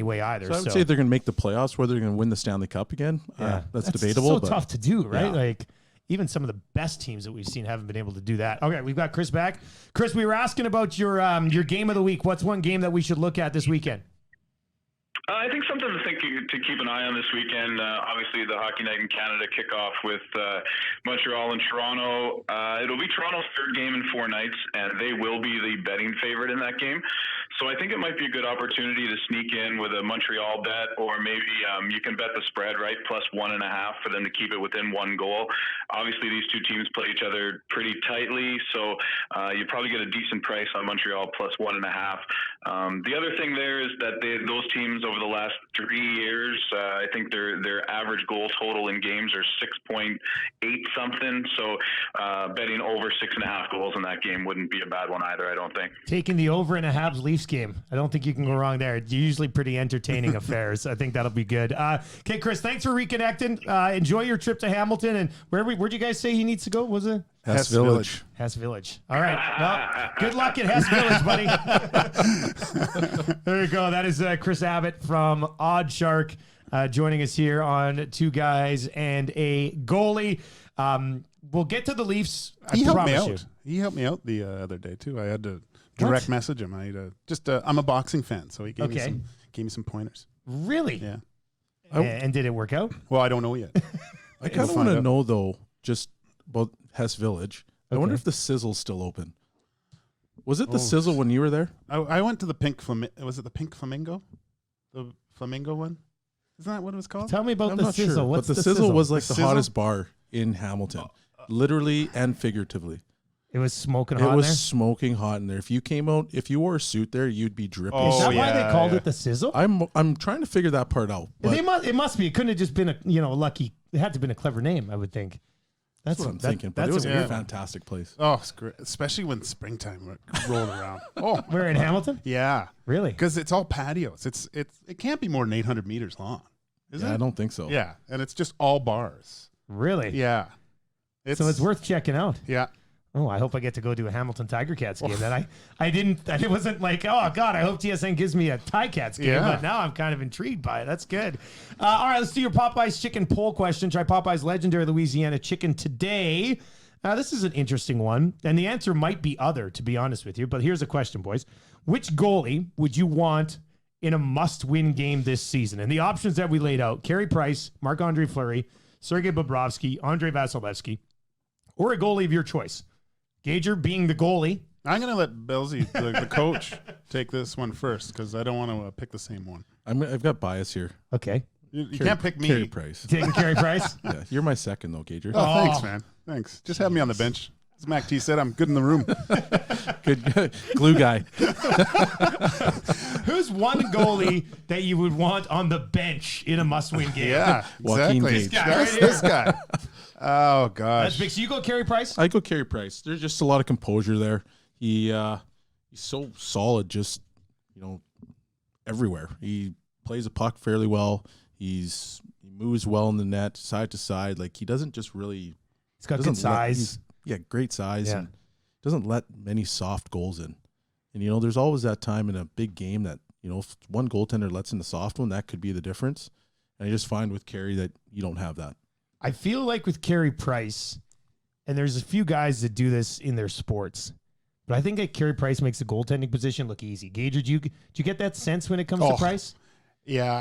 way either. So I would say they're going to make the playoffs. Whether they're going to win the Stanley Cup again, that's debatable. So tough to do, right? Yeah. Like even some of the best teams that we've seen haven't been able to do that. Okay, we've got Kris back. Kris, we were asking about your game of the week. What's one game that we should look at this weekend? I think something to keep an eye on this weekend. Obviously, the Hockey Night in Canada kickoff with Montreal and Toronto. It'll be Toronto's third game in 4 nights, and they will be the betting favorite in that game. So I think it might be a good opportunity to sneak in with a Montreal bet, or maybe you can bet the spread, right, plus 1.5 for them to keep it within 1 goal. Obviously, these two teams play each other pretty tightly, so you probably get a decent price on Montreal plus 1.5. The other thing there is that those teams over the last 3 years, I think their average goal total in games are 6.8 something. So betting over 6.5 goals in that game wouldn't be a bad one either, I don't think. Taking the over in a Habs Leafs game. I don't think you can go wrong there. It's usually pretty entertaining affairs. I think that'll be good. Okay, Kris, thanks for reconnecting. Enjoy your trip to Hamilton. And where'd you guys say he needs to go? Was it? Hess Village. Hess Village. All right. Well, good luck at Hess Village, buddy. There you go. That is Kris Abbott from Odd Shark joining us here on Two Guys and a Goalie. We'll get to the Leafs. He helped me out. He helped me out the other day too. I had to direct message him. I'm a boxing fan, so he gave me some pointers. Really? Yeah. And did it work out? Well, I don't know yet. I kind of want to know though, just about Hess Village. I wonder if the Sizzle's still open. Was it the Sizzle when you were there? I went to the Pink Flamingo. Was it the Pink Flamingo? The Flamingo one? Isn't that what it was called? Tell me about I'm the not Sizzle. sure, What's but the Sizzle? Sizzle was like the Sizzle? hottest bar in Hamilton, literally and figuratively. It was smoking hot It was in there? smoking hot in there. If you wore a suit there, you'd be dripping. Is that why yeah, they called it the Sizzle? I'm trying to figure that part out. But It must be. It couldn't have just been a lucky. It had to have been a clever name, I would think. that's what I'm thinking. But it was a fantastic place. Oh, it's great, especially when springtime rolled around. Oh, We're in Hamilton? yeah, Really? because it's all patios. It can't be more than 800 meters long, is Yeah, it? I don't think so. Yeah, and it's just all bars. Really? Yeah, So it's worth checking out. Yeah. Oh, I hope I get to go to a Hamilton Tiger Cats game. Then I wasn't like, oh God, I hope TSN gives me a Ticats game. Yeah. But now I'm kind of intrigued by it. That's good. All right, let's do your Popeyes chicken poll question. Try Popeyes legendary Louisiana chicken today. This is an interesting one, and the answer might be other, to be honest with you. But here's a question, boys: which goalie would you want in a must-win game this season? And the options that we laid out: Carey Price, Marc-Andre Fleury, Sergei Bobrovsky, Andrei Vasilevsky, or a goalie of your choice. Gager being the goalie. I'm going to let Belzy, the coach, take this one first because I don't want to pick the same one. I've got bias here. Okay. You can't pick me. Carey Price. Taking Carey Price? Yeah, you're my second though, Gager. Oh, thanks, man. Thanks. Just have me on the bench. As Mac T said, I'm good in the room. Good glue guy. Who's one goalie that you would want on the bench in a must-win game? Yeah, Joaquin exactly. Gage. That's this guy. Oh, gosh. That's big. So you go Carey Price? I go Carey Price. There's just a lot of composure there. He's so solid, just everywhere. He plays a puck fairly well. He moves well in the net, side to side. Like he doesn't just really. He's got good size. Great size, Yeah. and doesn't let many soft goals in. And there's always that time in a big game that if one goaltender lets in the soft one, that could be the difference. And I just find with Carey that you don't have that. I feel like with Carey Price, and there's a few guys that do this in their sports, but I think that Carey Price makes the goaltending position look easy. Gager, do you get that sense when it comes to Price? Yeah,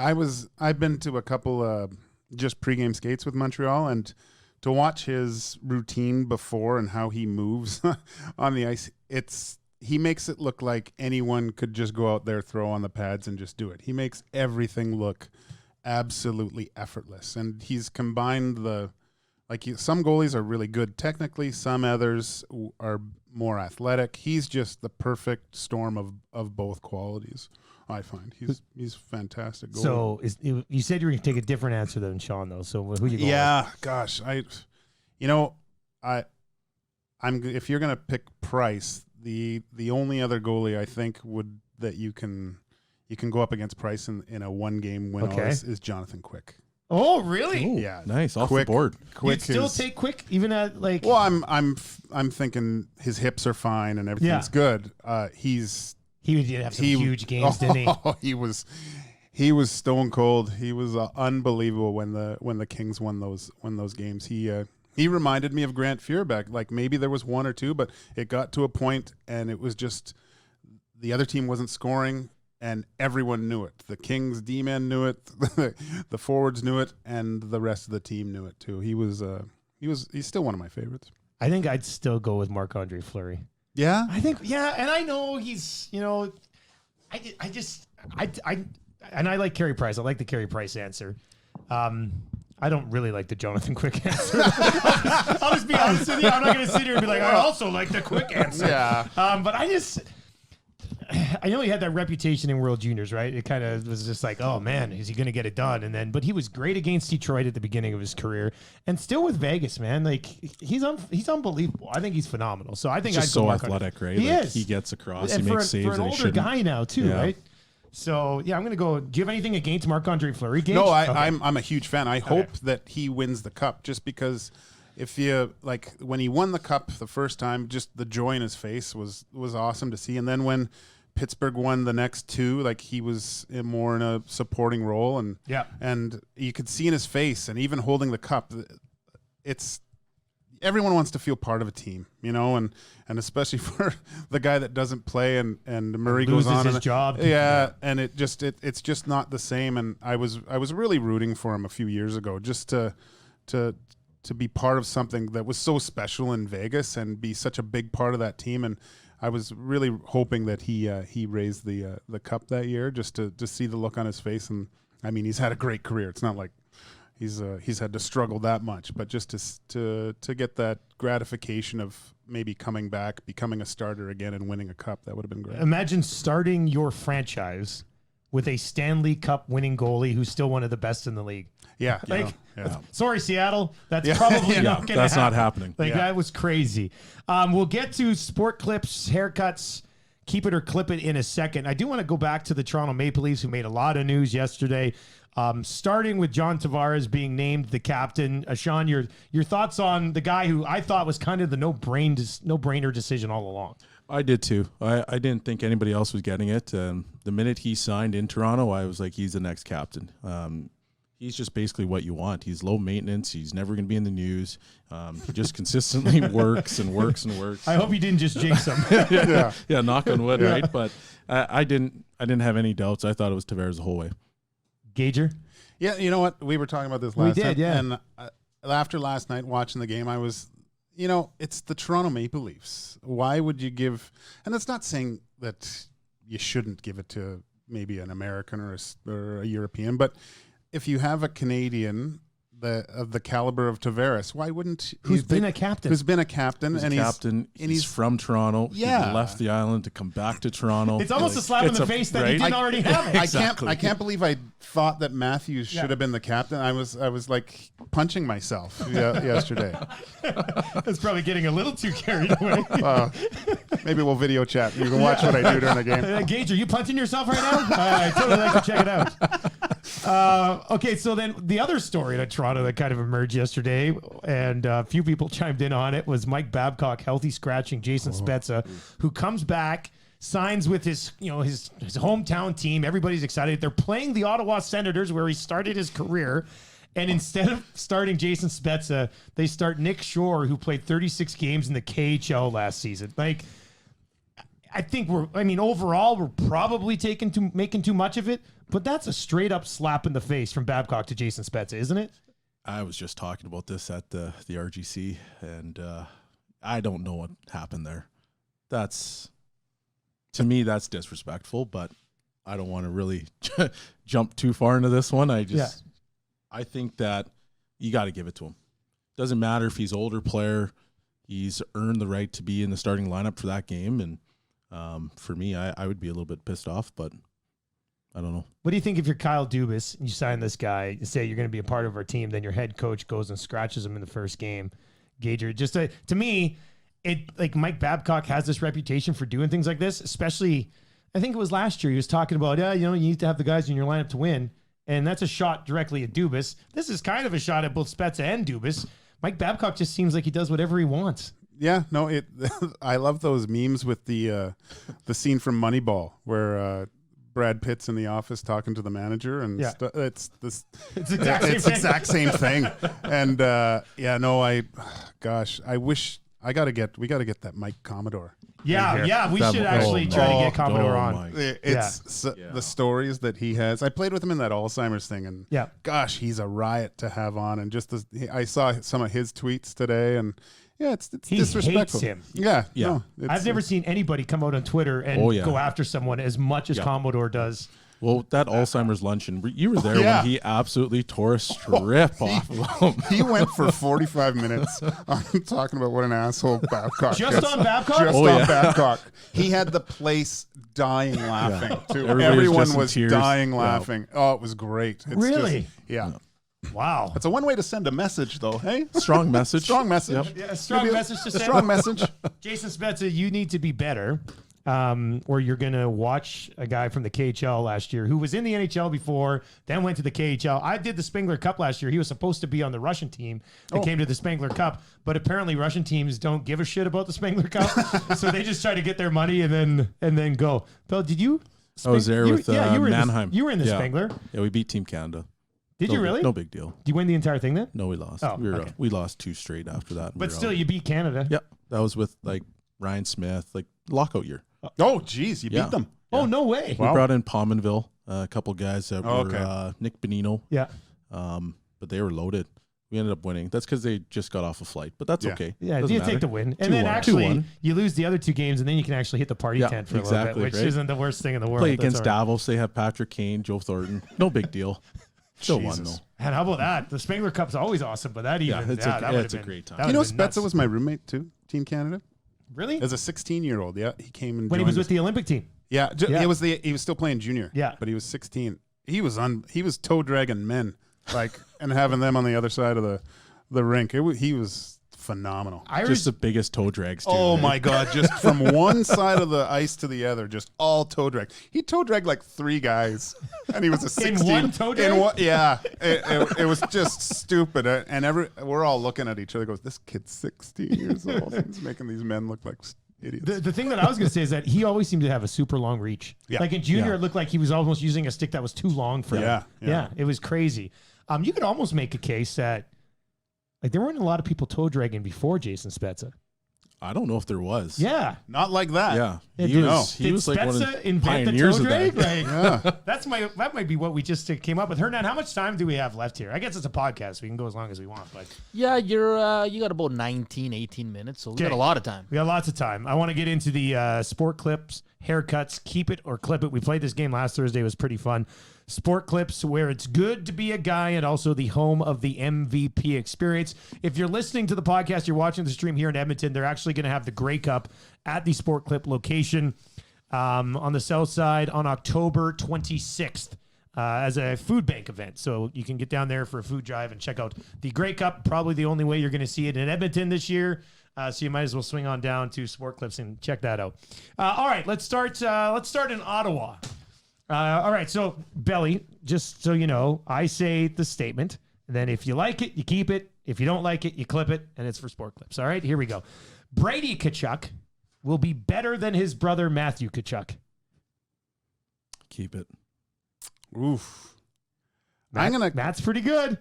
I've been to a couple just pregame skates with Montreal, and to watch his routine before and how he moves on the ice, he makes it look like anyone could just go out there, throw on the pads, and just do it. He makes everything look absolutely effortless, and he's combined some goalies are really good technically, some others are more athletic. He's just the perfect storm of both qualities. I find he's fantastic goalie. So you said you were going to take a different answer than Sean, though. So who you going yeah, with? Gosh, I'm if you're going to pick Price, the only other goalie I think that you can go up against Price in a one game win is Jonathan Quick. Oh, really? Ooh, Yeah, nice off Quick, the board. You'd still take Quick, even at like. Well, I'm thinking his hips are fine and everything's good. He did have some huge games, didn't he? Oh, he was stone cold. He was unbelievable when the Kings won those games. He reminded me of Grant Fuhrbeck. Like maybe there was one or two, but it got to a point and it was just the other team wasn't scoring and everyone knew it. The Kings D-men knew it, the forwards knew it, and the rest of the team knew it too. He's still one of my favorites. I think I'd still go with Marc-Andre Fleury. Yeah, I think and I know he's I like Carey Price. I like the Carey Price answer. I don't really like the Jonathan Quick answer. I'll just be honest with you. I'm not going to sit here and be like, I also like the Quick answer. Yeah. But I know he had that reputation in World Juniors, right? It kind of was just like, oh man, is he going to get it done? And then, but he was great against Detroit at the beginning of his career, and still with Vegas, man. Like he's unbelievable. I think he's phenomenal. So I think he's just so athletic, right? He is. He gets across. And he makes saves. For an older guy now too, right? So yeah, I'm going to go. Do you have anything against Marc-Andre Fleury, Gage? No, I'm a huge fan. I hope that he wins the cup, just because if you like when he won the cup the first time, just the joy in his face was awesome to see. And then when Pittsburgh won the next two, like he was more in a supporting role, and you could see in his face, and even holding the cup, it's everyone wants to feel part of a team, and especially for the guy that doesn't play and Murray goes on his job. And it's just not the same. And I was really rooting for him a few years ago, just to be part of something that was so special in Vegas and be such a big part of that team. And I was really hoping that he raised the cup that year, just to see the look on his face. And I mean, he's had a great career. It's not like he's had to struggle that much, but just to get that gratification of maybe coming back, becoming a starter again, and winning a cup, that would have been great. Imagine starting your franchise with a Stanley Cup winning goalie who's still one of the best in the league. Yeah. Sorry, Seattle. That's probably not going to happen. That's not happening. That was crazy. We'll get to sport clips, haircuts, keep it or clip it in a second. I do want to go back to the Toronto Maple Leafs, who made a lot of news yesterday. Starting with John Tavares being named the captain. Sean, your thoughts on the guy who I thought was kind of the no-brainer decision all along. I did too. I didn't think anybody else was getting it. The minute he signed in Toronto, I was like, he's the next captain. He's just basically what you want. He's low maintenance. He's never going to be in the news. He just consistently works and works and works. I hope you didn't just jinx him. yeah, knock on wood, right? But I didn't have any doubts. I thought it was Tavares the whole way. Gager? Yeah, you know what? We were talking about this last night. Yeah. And after last night watching the game, I was, it's the Toronto Maple Leafs. Why would you give, and it's not saying that you shouldn't give it to maybe an American or a European, but if you have a Canadian of the caliber of Tavares, why wouldn't who's been a captain? And he's from Toronto. Yeah. He left the island to come back to Toronto. It's almost a slap in the face that he didn't already have it. Exactly. I can't believe I thought that Matthews should have been the captain. I was like punching myself yesterday. That's probably getting a little too carried away. Maybe we'll video chat. You can watch what I do during the game. Gage, are you punching yourself right now? I totally like to check it out. Okay, so then the other story that Toronto that kind of emerged yesterday, and a few people chimed in on it, was Mike Babcock healthy scratching Jason Spezza, who comes back, signs with his hometown team. Everybody's excited. They're playing the Ottawa Senators, where he started his career. And instead of starting Jason Spezza, they start Nick Shore, who played 36 games in the KHL last season. Like, I think overall, we're probably making too much of it, but that's a straight up slap in the face from Babcock to Jason Spezza, isn't it? I was just talking about this at the RGC, and I don't know what happened there. To me, that's disrespectful, but I don't want to really jump too far into this one. I think that you got to give it to him. Doesn't matter if he's an older player. He's earned the right to be in the starting lineup for that game, and for me, I would be a little bit pissed off, but I don't know. What do you think if you're Kyle Dubas, you sign this guy, you say you're going to be a part of our team, then your head coach goes and scratches him in the first game? Gager, just to me, Mike Babcock has this reputation for doing things like this, especially, I think it was last year, he was talking about, you need to have the guys in your lineup to win, and that's a shot directly at Dubas. This is kind of a shot at both Spezza and Dubas. Mike Babcock just seems like he does whatever he wants. Yeah, no, I love those memes with the scene from Moneyball where Brad Pitt's in the office talking to the manager, and it's the exact same thing. And I wish we got to get that Mike Commodore. Yeah, we should actually try to get Commodore on. The stories that he has. I played with him in that Alzheimer's thing, and gosh, he's a riot to have on. And I saw some of his tweets today, and Yeah, it's he disrespectful. hates him. Yeah. Yeah. No, I've never seen anybody come out on Twitter and go after someone as much as Commodore does. Well, that Alzheimer's luncheon, you were there when he absolutely tore a strip off of him. He went for 45 minutes on talking about what an asshole Babcock Just is. on Babcock? Just on Babcock. He had the place dying laughing, too. Everyone was dying laughing. Oh, it was great. It's really? Wow. It's a one way to send a message, though, hey? Strong message. Strong message. Yep. Yeah, a strong message to send. Strong message. Jason Spezza, you need to be better. Or you're going to watch a guy from the KHL last year who was in the NHL before, then went to the KHL. I did the Spengler Cup last year. He was supposed to be on the Russian team that came to the Spengler Cup, but apparently Russian teams don't give a shit about the Spengler Cup. So they just try to get their money and then go. Bill, did you? I was there with Mannheim. You were in the Spengler. Yeah, we beat Team Canada. Did you really? No big deal. Did you win the entire thing then? No, we lost. Oh, We lost 2 straight after that. But still, you beat Canada. Yep. That was with like Ryan Smith, like lockout year. Oh, geez, you beat them. Oh, no way. We brought in Pominville, a couple guys that were Nick Bonino. Yeah. But they were loaded. We ended up winning. That's because they just got off a flight, but that's okay. Yeah, you take the win. And then actually, you lose the other 2 games, and then you can actually hit the party tent for a little bit, which isn't the worst thing in the world. Play against Davos. They have Patrick Kane, Joe Thornton. No big deal. Still won, though. And how about that? The Spengler Cup's always awesome, but that even... it's a great time. You know, Spezza was my roommate, too, Team Canada. Really? As a 16-year-old, he came and when he was with the Olympic team. Yeah, he was still playing junior. Yeah, but he was 16. He was toe dragging men, and having them on the other side of the rink. He was phenomenal. Just the biggest toe drags. Oh my God! Just from one side of the ice to the other, just all toe drag. He toe dragged like 3 guys, and he was a 16. In one toe drag? It was just stupid. And we're all looking at each other. Goes, this kid's 16 years old. He's making these men look like idiots. The thing that I was going to say is that he always seemed to have a super long reach. Yeah. Like in junior, it looked like he was almost using a stick that was too long for him. Yeah, it was crazy. You could almost make a case that there weren't a lot of people toe dragging before Jason Spezza. I don't know if there was. Yeah. Not like that. Yeah. He was like one of the pioneers of that. That might be what we just came up with. Hernan, how much time do we have left here? I guess it's a podcast. We can go as long as we want. But yeah, you got about 19, 18 minutes, so we got a lot of time. We got lots of time. I want to get into the sport clips, haircuts, keep it or clip it. We played this game last Thursday. It was pretty fun. Sport clips, where it's good to be a guy and also the home of the MVP experience. If you're listening to the podcast, you're watching the stream here in Edmonton, they're actually going to have the Grey Cup at the Sport Clip location on the south side on October 26th as a food bank event. So you can get down there for a food drive and check out the Grey Cup. Probably the only way you're going to see it in Edmonton this year. So you might as well swing on down to Sport Clips and check that out. All right, let's start in Ottawa. All right, so Belly, just so you know, I say the statement. And then if you like it, you keep it. If you don't like it, you clip it, and it's for Sport Clips. All right, here we go. Brady Tkachuk will be better than his brother Matthew Tkachuk. Keep it. Oof. That's pretty good.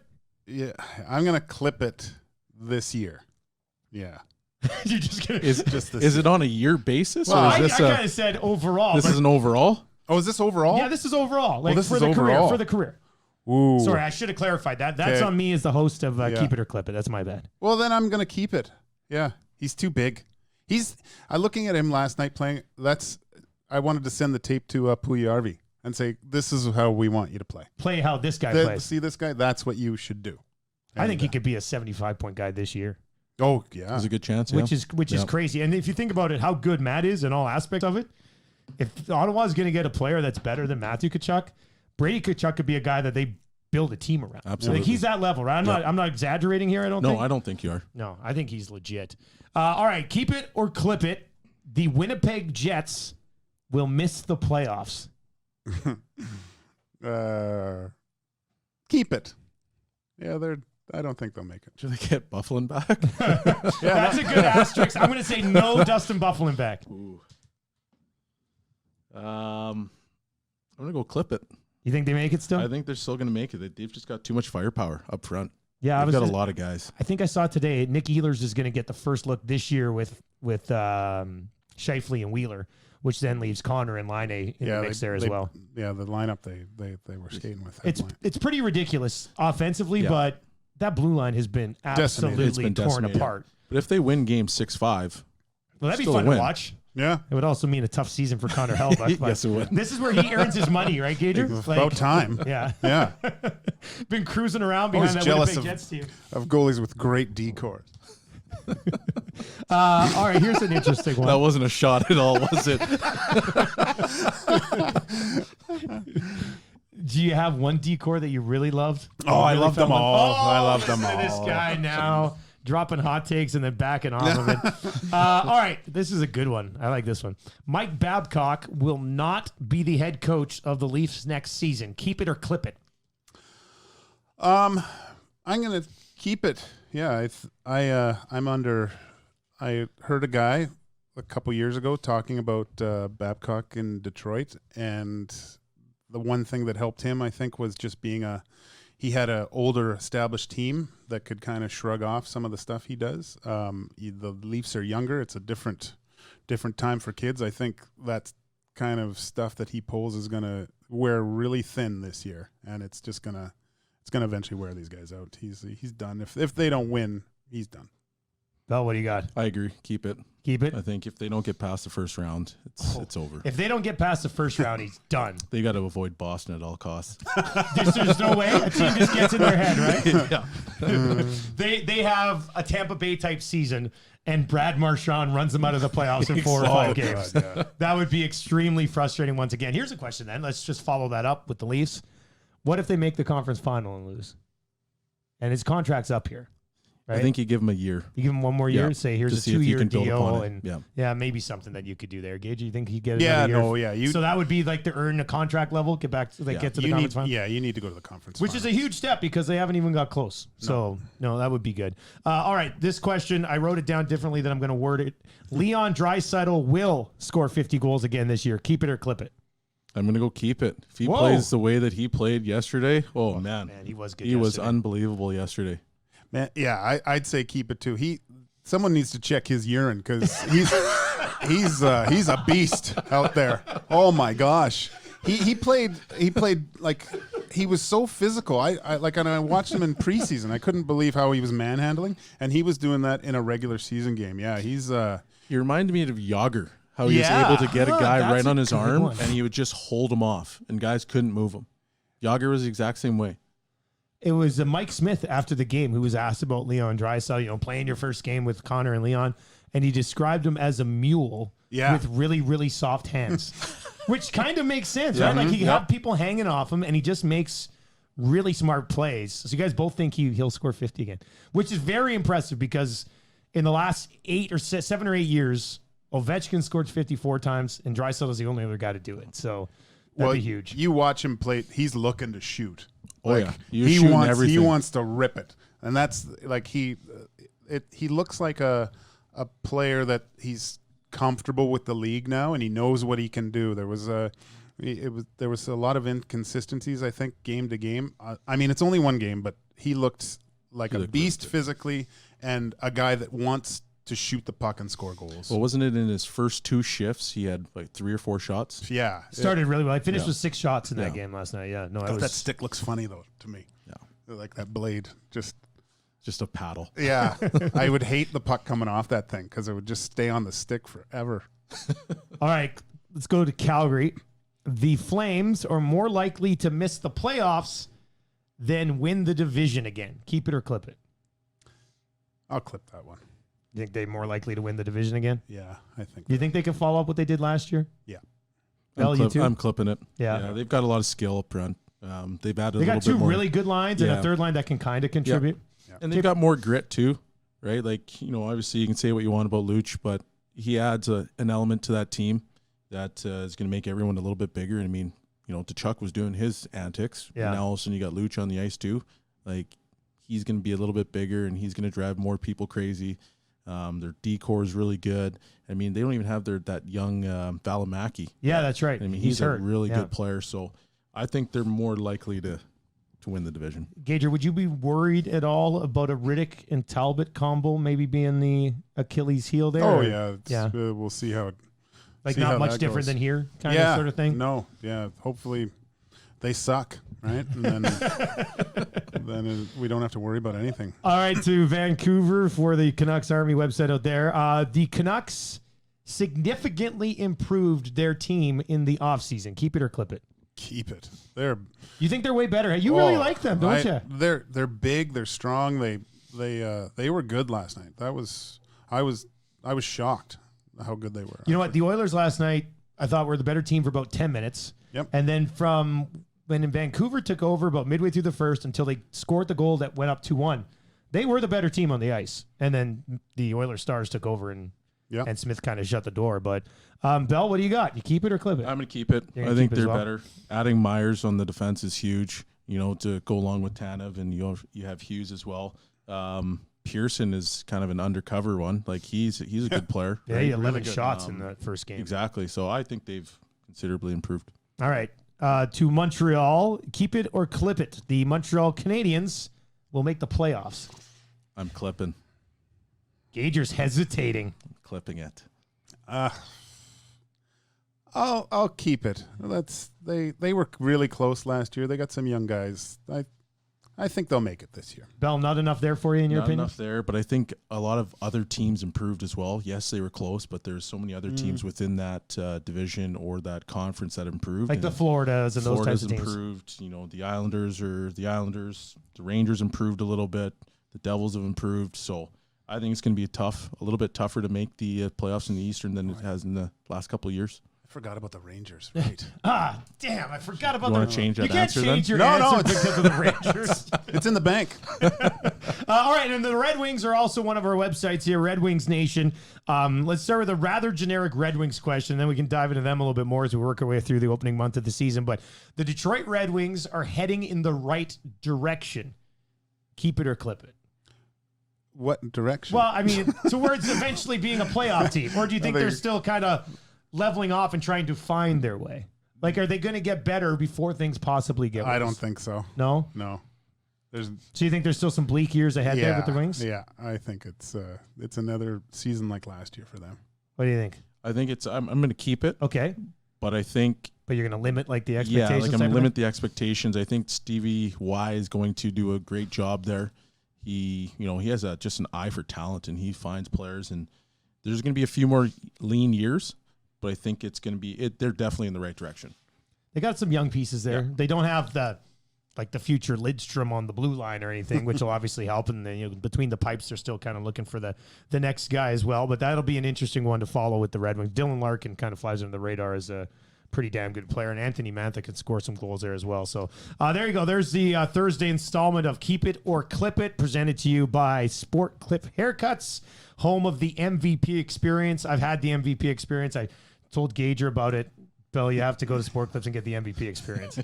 Yeah, I'm gonna clip it this year. Yeah. You're just gonna. Is it on a year basis? Well, or is I kind of said overall. This is an overall. Oh, is this overall? Yeah, this is overall. Like this for is the overall. career. For the career. Ooh. Sorry, I should have clarified that. That's on me as the host of Keep It or Clip It. That's my bad. Well, then I'm gonna keep it. Yeah, he's too big. Looking at him last night playing. I wanted to send the tape to Puljujarvi and say, "This is how we want you to play. Play how this guy plays. See this guy? That's what you should do." I think he could be a 75-point guy this year. Oh yeah, there's a good chance. Which is crazy. And if you think about it, how good Matt is in all aspects of it. If Ottawa is going to get a player that's better than Matthew Tkachuk, Brady Tkachuk could be a guy that they build a team around. Absolutely, like he's that level, right? I'm not exaggerating here. I don't think you are. No, I think he's legit. All right, keep it or clip it. The Winnipeg Jets will miss the playoffs. Keep it. Yeah, I don't think they'll make it. Do they get Bufflin back? That's a good asterisk. I'm going to say no Dustin Bufflin back. Ooh. I'm going to go clip it. You think they make it still? I think they're still going to make it. They've just got too much firepower up front. Yeah, they've got a lot of guys. I think I saw today Nick Ehlers is going to get the first look this year with Scheifele and Wheeler, which then leaves Connor and Laine in the mix there as well. Yeah, the lineup they were skating with. It's pretty ridiculous offensively, but that blue line has been absolutely torn apart. But if they win game 6-5, well, that'd be fun to watch. Yeah. It would also mean a tough season for Connor Hellebuyck. Yes, it would. This is where he earns his money, right, Gager? About time. Yeah. Yeah. Been cruising around behind that Winnipeg Jets team. Of goalies with great decor. All right, here's an interesting one. That wasn't a shot at all, was it? Do you have one decor that you really loved? Oh, I love them all. Oh, I love them all. This guy now dropping hot takes and then backing off of it. All right, this is a good one. I like this one. Mike Babcock will not be the head coach of the Leafs next season. Keep it or clip it. I'm gonna keep it. Yeah, I heard a guy a couple years ago talking about Babcock in Detroit, and the one thing that helped him, I think, was just being he had an older established team that could kind of shrug off some of the stuff he does. The Leafs are younger. It's a different time for kids. I think that's kind of stuff that he pulls is going to wear really thin this year, and it's going to eventually wear these guys out. He's done. If they don't win, he's done. Bell, what do you got? I agree. Keep it. Keep it? I think if they don't get past the first round, it's over. If they don't get past the first round, he's done. They got to avoid Boston at all costs. There's no way. A team just gets in their head, right? Yeah. They have a Tampa Bay type season, and Brad Marchand runs them out of the playoffs in 4 or 5 games. God, yeah. That would be extremely frustrating once again. Here's a question then. Let's just follow that up with the Leafs. What if they make the conference final and lose? And his contract's up here. Right? I think you give him a year. You give him one more year, Yeah. say here's To a see if you 2-year can build deal, upon it. and Yeah. maybe something that you could do there. Gage, you think he'd get Yeah, another year? no, yeah. So that would be like to earn a contract level, get back to get to the conference final. Yeah, you need to go to the conference Which is a huge step because they haven't even got close. So, no, that would be good. All right, this question, I wrote it down differently than I'm going to word it. Leon Draisaitl will score 50 goals again this year. Keep it or clip it. I'm going to go keep it. If he Whoa. plays the way that he played yesterday, man, he was good. He was yesterday. unbelievable yesterday. Man, yeah, I'd say keep it too. Someone needs to check his urine because he's a beast out there. Oh my gosh, he played like he was so physical. I watched him in preseason. I couldn't believe how he was manhandling, and he was doing that in a regular season game. Yeah, He reminded me of Yager. How he was able to get a guy right on his arm, and he would just hold him off, and guys couldn't move him. Yager was the exact same way. It was Mike Smith after the game who was asked about Leon Draisaitl, playing your first game with Connor and Leon, and he described him as a mule with really, really soft hands, which kind of makes sense, right? Like he had people hanging off him, and he just makes really smart plays. So you guys both think he'll score 50 again, which is very impressive because in the last 7 or 8 years, Ovechkin scored 54 times, and Draisaitl is the only other guy to do it. So that'd be huge. You watch him play; he's looking to shoot. Oh like, yeah, he wants to rip it, and that's like he looks like a player that he's comfortable with the league now, and he knows what he can do. There was a lot of inconsistencies, I think, game to game. I mean, it's only one game, but he looked like a beast physically, and a guy that wants to shoot the puck and score goals. Well, wasn't it in his first 2 shifts he had like 3 or 4 shots? Yeah, started really well. I finished with 6 shots in that game last night. Yeah, no, that stick looks funny though to me. Yeah, like that blade, just a paddle. Yeah, I would hate the puck coming off that thing because it would just stay on the stick forever. All right, let's go to Calgary. The Flames are more likely to miss the playoffs than win the division again. Keep it or clip it. I'll clip that one. You think they're more likely to win the division again? Yeah, I think. You think they can follow up what they did last year? Yeah. I'm clipping it. Yeah. They've got a lot of skill up front. They've added. They got got 2 really good lines and a third line that can kind of contribute. Yeah. And they've got more grit too, right? Like obviously you can say what you want about Luch, but he adds an element to that team that is going to make everyone a little bit bigger. And I mean, Tkachuk was doing his antics. Yeah. And now all of a sudden you got Luch on the ice too. Like he's going to be a little bit bigger and he's going to drive more people crazy. Their decor is really good. I mean, they don't even have that young Valimaki. Yeah, that's right. I mean, he's a really good player. So I think they're more likely to win the division. Gager, would you be worried at all about a Riddick and Talbot combo maybe being the Achilles heel there? Oh, yeah. We'll see how it not much different than here kind of sort of thing? No, yeah. Hopefully they suck. right? And then we don't have to worry about anything. All right, to Vancouver for the Canucks Army website out there. The Canucks significantly improved their team in the offseason. Keep it or clip it? Keep it. You think they're way better? You really like them, don't you? They're big. They're strong. They were good last night. I was shocked how good they were. You know what? The Oilers last night, I thought were the better team for about 10 minutes. Yep. And then from when Vancouver took over about midway through the first until they scored the goal that went up 2-1, they were the better team on the ice. And then the Oilers stars took over and Smith kind of shut the door. But Belle, what do you got? You keep it or clip it? I'm going to keep it. I think they're better. Adding Myers on the defense is huge, to go along with Tanev, and you have Hughes as well. Pearson is kind of an undercover one. Like he's a good player. Yeah, right? he had 11 shots in that first game. Exactly. So I think they've considerably improved. All right. To Montreal, keep it or clip it. The Montreal Canadiens will make the playoffs. I'm clipping. Gager's hesitating. I'm clipping it. I'll keep it. They were really close last year. They got some young guys. I think they'll make it this year. Bell, not enough there for you in your opinion? Not enough there, but I think a lot of other teams improved as well. Yes, they were close, but there's so many other teams within that division or that conference that improved. Like the Floridas and those types of teams. Improved. The Islanders. The Rangers improved a little bit. The Devils have improved. So I think it's going to be a little bit tougher to make the playoffs in the Eastern than it has in the last couple of years. Forgot about the Rangers, right? Damn, I forgot about you want to change that answer then? You can't change your No, answer it's because of the Rangers. It's in the bank. All right, and the Red Wings are also one of our websites here, Red Wings Nation. Let's start with a rather generic Red Wings question, then we can dive into them a little bit more as we work our way through the opening month of the season. But the Detroit Red Wings are heading in the right direction. Keep it or clip it? What direction? Well, I mean, towards eventually being a playoff team. Or do you think they're still kind of leveling off and trying to find their way? Like, are they going to get better before things possibly get worse? I don't think so. No? No. So you think there's still some bleak years ahead there with the Wings? Yeah, I think it's another season like last year for them. What do you think? I think I'm going to keep it. Okay. But I think... But you're going to limit the expectations? Yeah, I'm going to limit the expectations. I think Stevie Y is going to do a great job there. He has just an eye for talent, and he finds players, and there's going to be a few more lean years, but I think it's going to be they're definitely in the right direction. They got some young pieces there. Yeah. They don't have the future Lidstrom on the blue line or anything, which will obviously help. And then, between the pipes, they're still kind of looking for the next guy as well. But that'll be an interesting one to follow with the Red Wings. Dylan Larkin kind of flies under the radar as a pretty damn good player, and Anthony Mantha can score some goals there as well. So there you go. There's the Thursday installment of Keep It or Clip It, presented to you by Sport Clip Haircuts, home of the MVP experience. I've had the MVP experience. I told Gager about it. Bill, you have to go to Sport Clips and get the MVP experience.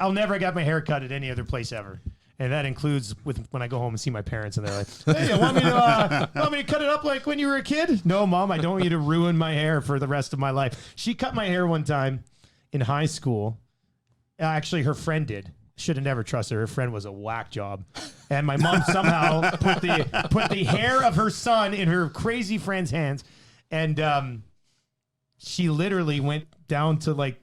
I'll never get my hair cut at any other place ever. And that includes when I go home and see my parents, and they're like, "Hey, you want me to cut it up like when you were a kid?" No, Mom, I don't want you to ruin my hair for the rest of my life. She cut my hair one time in high school. Actually, her friend did. Should have never trusted her. Her friend was a whack job, and my mom somehow put the hair of her son in her crazy friend's hands, and she literally went down to like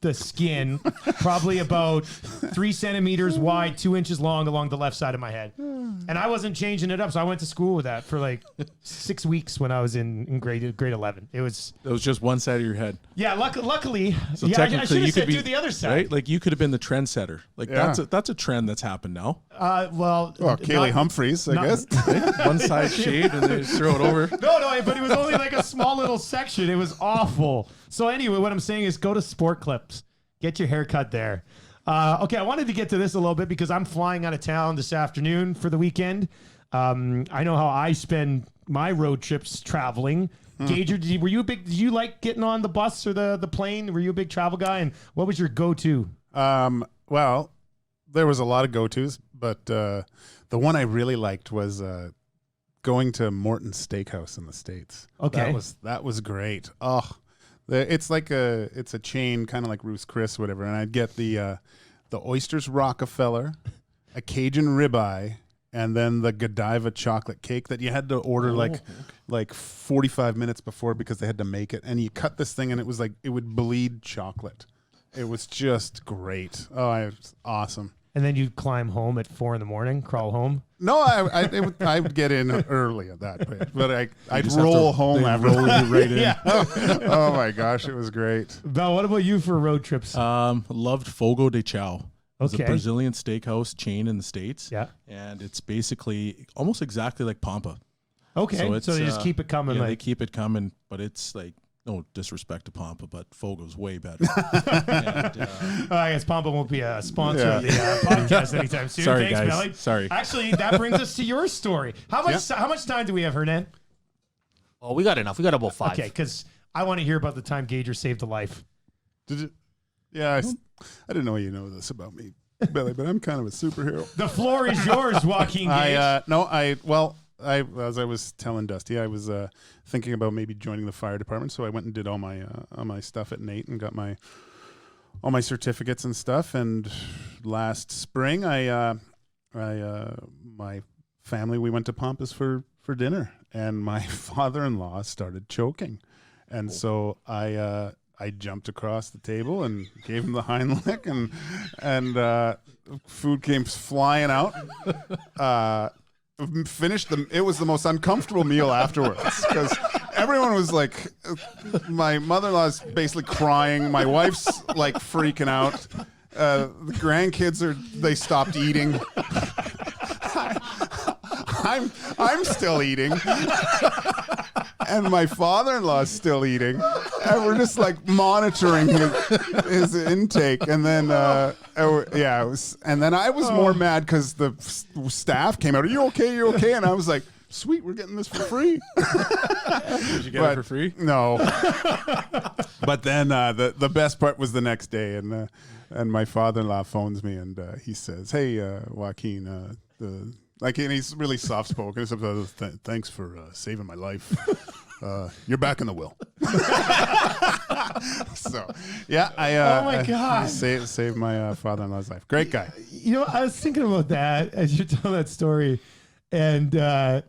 the skin, probably about 3 centimeters wide, 2 inches long along the left side of my head. And I wasn't changing it up, so I went to school with that for like 6 weeks when I was in grade 11. It was just one side of your head. Yeah, luckily. So yeah, technically, I should you have could said be do the other side. Right? Like you could have been the trendsetter. Like that's a trend that's happened now. Kaylee Humphreys, I guess. Right? One side shade and they just throw it over. No, but it was only like a small little section. It was awful. So anyway, what I'm saying is go to Sport Clips. Get your hair cut there. Okay, I wanted to get to this a little bit because I'm flying out of town this afternoon for the weekend. I know how I spend my road trips traveling. Gager, did you like getting on the bus or the plane? Were you a big travel guy? And what was your go-to? Well, there was a lot of go-tos, but the one I really liked was going to Morton's Steakhouse in the States. Okay. That was great. Oh, it's a chain, kind of like Ruth's Chris, whatever. And I'd get the oysters Rockefeller, a Cajun ribeye, and then the Godiva chocolate cake that you had to order like 45 minutes before because they had to make it. And you cut this thing, and it was like it would bleed chocolate. It was just great. Oh, it was awesome. And then you'd climb home at 4 a.m, crawl home. No, I would get in early at that point, but I'd roll home after. Roll you right in. Yeah. Oh my gosh, it was great. Belle, what about you for road trips? Loved Fogo de Chao. It's Okay. a Brazilian steakhouse chain in the States. Yeah. And it's basically almost exactly like Pampa. Okay, so they just keep it coming. Yeah, like they keep it coming, but it's like, no disrespect to Pampa, but Fogo's way better. And, I guess Pampa won't be a sponsor of the podcast anytime soon. Sorry, Thanks, guys. Belly. Sorry. Actually, that brings us to your story. How much time do we have, Hernan? Oh, we got enough. We got about 5. Okay, because I want to hear about the time Gager saved a life. Did you? Yeah, I didn't know you know this about me, Billy, but I'm kind of a superhero. The floor is yours, Joaquin Gage. As I was telling Dusty, I was thinking about maybe joining the fire department, so I went and did all my stuff at Nate and got all my certificates and stuff. And last spring, my family, we went to Pampas for dinner, and my father-in-law started choking, and so I jumped across the table and gave him the hind lick, and food came flying out. Finished them. It was the most uncomfortable meal afterwards because everyone was like, my mother-in-law's basically crying, my wife's like freaking out, the grandkids they stopped eating. I'm still eating, and my father-in-law's still eating, and we're just like monitoring his intake. And then it was, and then I was more mad because the staff came out. Are you okay? You okay? And I was like, sweet, we're getting this for free. Did you get it for free? No. But then the best part was the next day, and my father-in-law phones me, and he says, "Hey, Joaquin, and he's really soft-spoken. Thanks for saving my life. You're back in the will." So, yeah, Oh my God. saved my father-in-law's life. Great guy. You know, I was thinking about that as you're telling that story, and I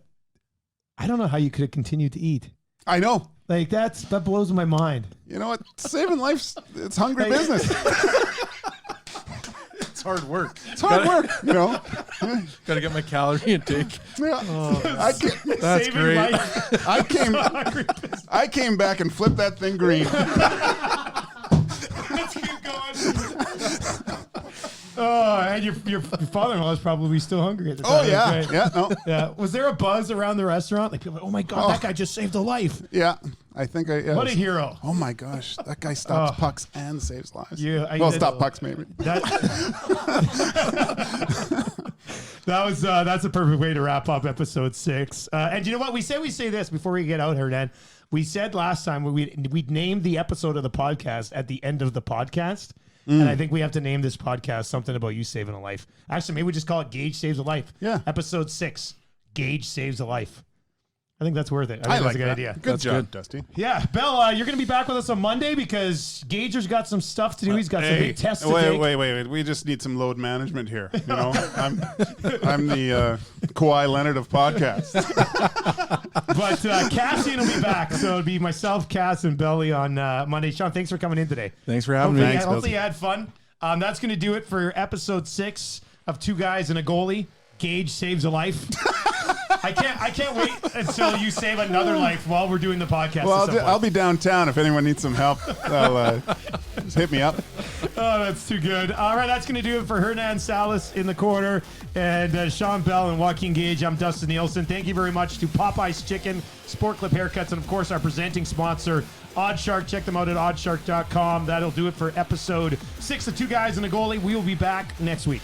don't know how you could have continued to eat. I know. Like that blows my mind. You know what? Saving lives, it's hungry business. It's hard work. It's hard work, you know. Got to get my calorie intake. Yeah. That's Saving great. life. I came back and flipped that thing green. Let's keep going. Oh, and your father-in-law is probably still hungry at the time. Oh yeah, right? yeah, no, Yeah. Was there a buzz around the restaurant? Like people, oh my God, that guy just saved a life. yeah. I think yeah, What a hero. Oh my gosh, that guy stops pucks and saves lives. Yeah, stop pucks maybe. That's a perfect way to wrap up episode 6. And you know what? We say this before we get out here, Dan. We said last time we'd named the episode of the podcast at the end of the podcast. And I think we have to name this podcast something about you saving a life. Actually, maybe we just call it Gage Saves a Life. Yeah. Episode 6, Gage Saves a Life. I think that's worth it. I think I that's like a good that. idea. Good job, Dusty. Yeah, Belle, you're going to be back with us on Monday because Gager's got some stuff to do. He's got some big tests to take. Wait. We just need some load management here. You know, I'm the Kawhi Leonard of podcasts. But Cassian will be back, so it'll be myself, Cass, and Belly on Monday. Sean, thanks for coming in today. Thanks for having me. Hopefully you had fun. That's going to do it for episode 6 of Two Guys and a Goalie. Gage Saves a Life. I can't wait until you save another life while we're doing the podcast. Well, I'll be downtown if anyone needs some help. Just hit me up. Oh, that's too good. All right, that's going to do it for Hernan Salas in the corner and Sean Bell and Joaquin Gage. I'm Dustin Nielsen. Thank you very much to Popeyes Chicken, Sport Clip Haircuts, and of course our presenting sponsor, Oddshark. Check them out at oddshark.com. That'll do it for episode 6 of Two Guys and a Goalie. We will be back next week.